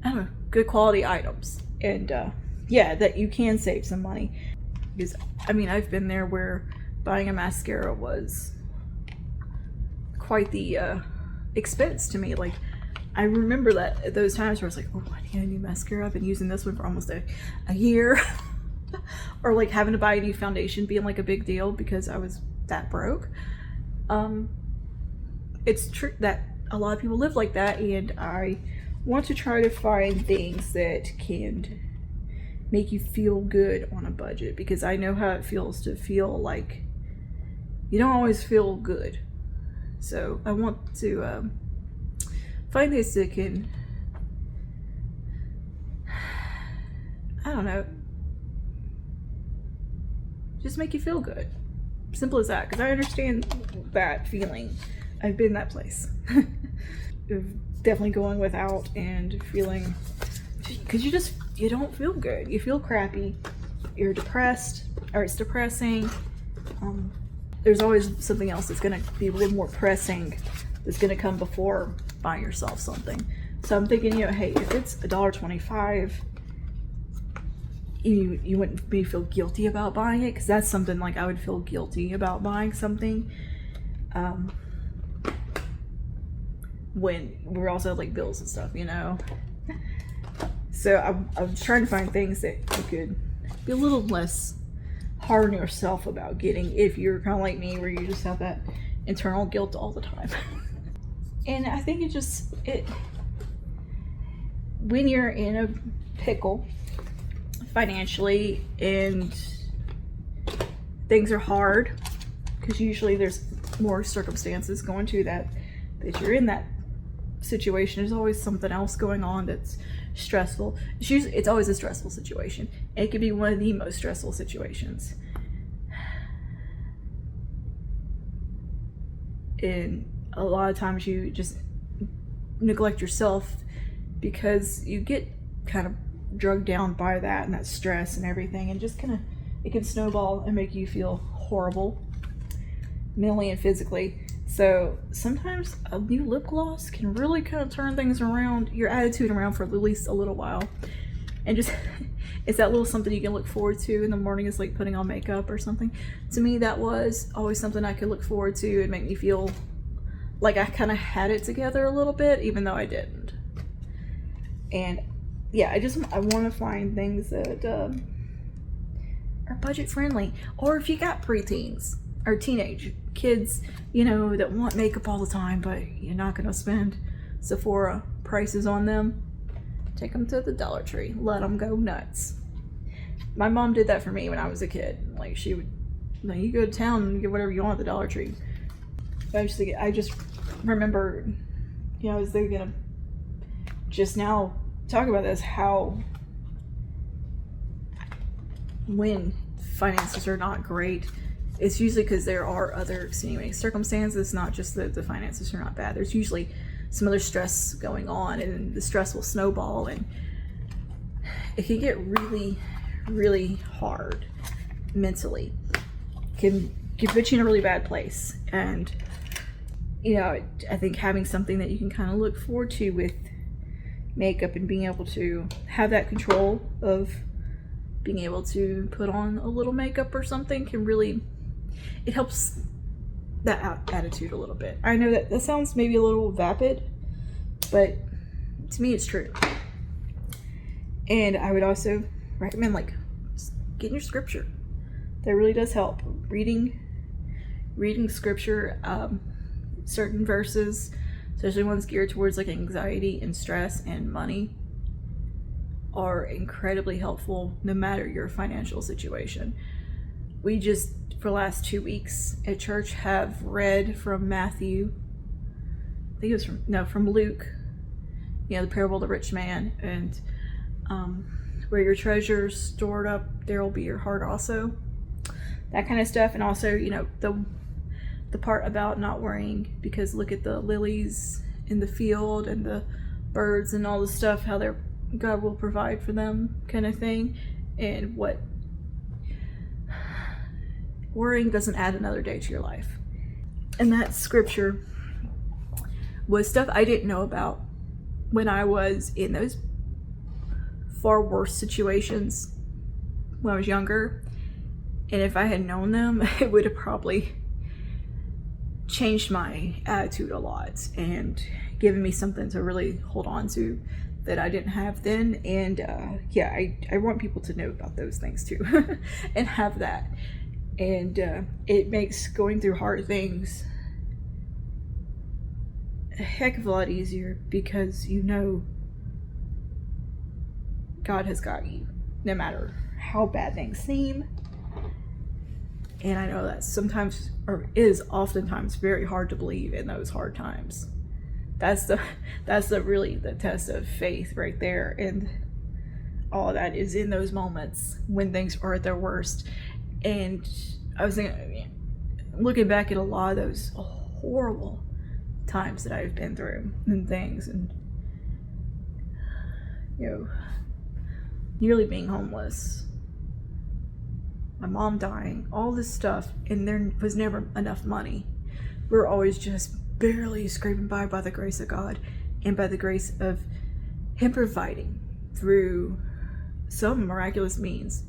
I don't know, good quality items. And yeah, that you can save some money. Because I mean, I've been there where buying a mascara was quite the expense to me. Like I remember that those times where I was like, oh, I need a new mascara. I've been using this one for almost a year. Or like having to buy a new foundation being like a big deal because I was that broke. It's true that a lot of people live like that, and I want to try to find things that can make you feel good on a budget, because I know how it feels to feel like you don't always feel good. So I want to find things that can, I don't know, just make you feel good. Simple as that, because I understand that feeling. I've been that place. Definitely going without and feeling, because you don't feel good. You feel crappy. You're depressed, or it's depressing. There's always something else that's gonna be a little more pressing that's gonna come before buying yourself something. So I'm thinking, you know, hey, if it's $1.25, you wouldn't maybe feel guilty about buying it, because that's something like I would feel guilty about buying something. When we're also like bills and stuff, you know. So I'm trying to find things that you could be a little less hard on yourself about getting, if you're kind of like me where you just have that internal guilt all the time. And I think when you're in a pickle financially and things are hard, because usually there's more circumstances going to that you're in that situation. There's always something else going on that's stressful. It's always a stressful situation. It could be one of the most stressful situations. And a lot of times you just neglect yourself because you get kind of drugged down by that and that stress and everything, and just kind of, it can snowball and make you feel horrible mentally and physically. So sometimes a new lip gloss can really kind of turn things around, your attitude around for at least a little while. And just, it's that little something you can look forward to in the morning. Is like putting on makeup or something. To me, that was always something I could look forward to and make me feel like I kind of had it together a little bit, even though I didn't. And yeah, I want to find things that are budget friendly. Or if you got preteens or teenage kids, you know, that want makeup all the time, but you're not going to spend Sephora prices on them, take them to the Dollar Tree. Let them go nuts. My mom did that for me when I was a kid. Like, she would, like, you go to town and get whatever you want at the Dollar Tree. I just remember, you know, I was thinking of just now talk about this, how when finances are not great, it's usually because there are other extenuating circumstances, not just that the finances are not bad. There's usually some other stress going on, and the stress will snowball, and it can get really, really hard mentally. Can put you in a really bad place. And, you know, I think having something that you can kind of look forward to with makeup and being able to have that control of being able to put on a little makeup or something can really, it helps attitude a little bit. I know that sounds maybe a little vapid, but to me it's true. And I would also recommend like getting your scripture. That really does help. Reading scripture, certain verses, especially ones geared towards like anxiety and stress and money, are incredibly helpful no matter your financial situation. We just, for the last 2 weeks at church, have read from Matthew, I think it was from Luke, you know, the parable of the rich man, and where your treasure's stored up, there will be your heart also. That kind of stuff. And also, you know, the part about not worrying, because look at the lilies in the field and the birds and all the stuff, how God will provide for them, kind of thing. And what worrying doesn't add another day to your life. And that scripture was stuff I didn't know about when I was in those far worse situations when I was younger. And if I had known them, it would have probably changed my attitude a lot and given me something to really hold on to that I didn't have then. And yeah, I want people to know about those things too and have that. And it makes going through hard things a heck of a lot easier, because you know God has got you no matter how bad things seem. And I know that sometimes, or is oftentimes, very hard to believe in those hard times. That's really the test of faith right there. And all of that is in those moments when things are at their worst. And I was thinking, looking back at a lot of those horrible times that I've been through and things, and you know, nearly being homeless, my mom dying, all this stuff, and there was never enough money. We were always just barely scraping by the grace of God and by the grace of Him providing through some miraculous means.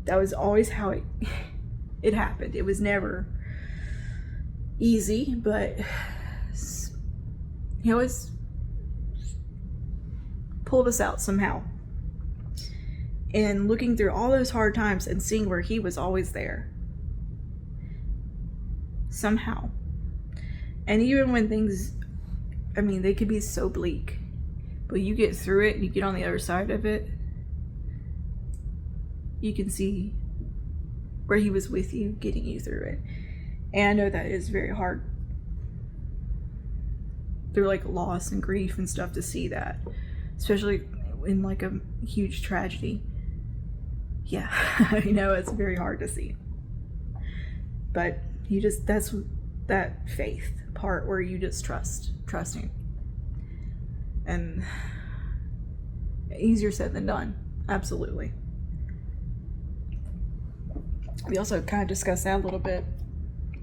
That was always how it happened. It was never easy, but He always pulled us out somehow. And looking through all those hard times and seeing where He was always there somehow. And even when things, I mean, they could be so bleak, but you get through it and you get on the other side of it, you can see where He was with you, getting you through it. And I know that is very hard through like loss and grief and stuff to see that, especially in like a huge tragedy. Yeah, I know it's very hard to see, but you just, that's that faith part where you just trusting, and easier said than done. Absolutely. We also kind of discussed that a little bit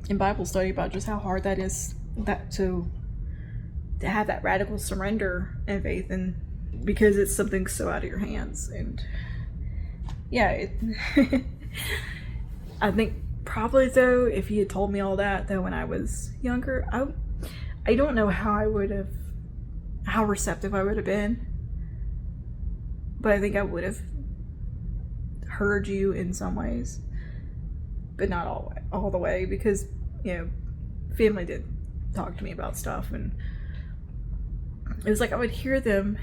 in Bible study about just how hard that is, that to have that radical surrender and faith, and because it's something so out of your hands. And yeah, I think probably though, if He had told me all that though when I was younger, I don't know how receptive I would have been, but I think I would have heard you in some ways, but not all the way, because you know, family did talk to me about stuff, and it was like I would hear them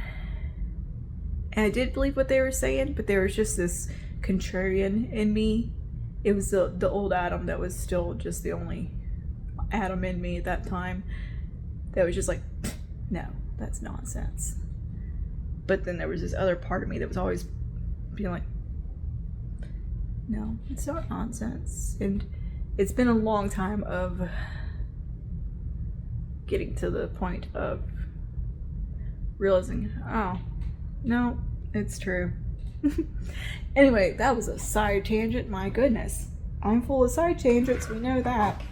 and I did believe what they were saying, but there was just this contrarian in me. It was the old Adam that was still just the only Adam in me at that time that was just like, no, that's nonsense. But then there was this other part of me that was always being like, no, it's not nonsense. And it's been a long time of getting to the point of realizing, oh, no, it's true. Anyway, that was a side tangent. My goodness, I'm full of side tangents, we know that.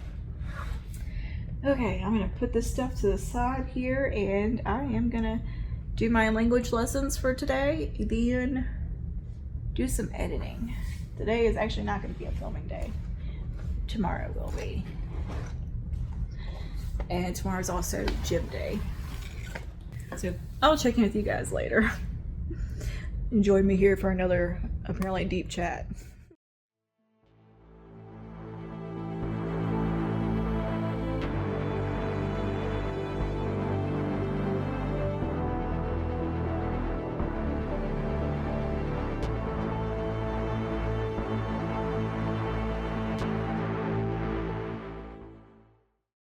Okay, I'm gonna put this stuff to the side here, and I am gonna do my language lessons for today, then do some editing. Today is actually not gonna be a filming day. Tomorrow will be. And tomorrow's also gym day. So I'll check in with you guys later. Join me here for another apparently deep chat.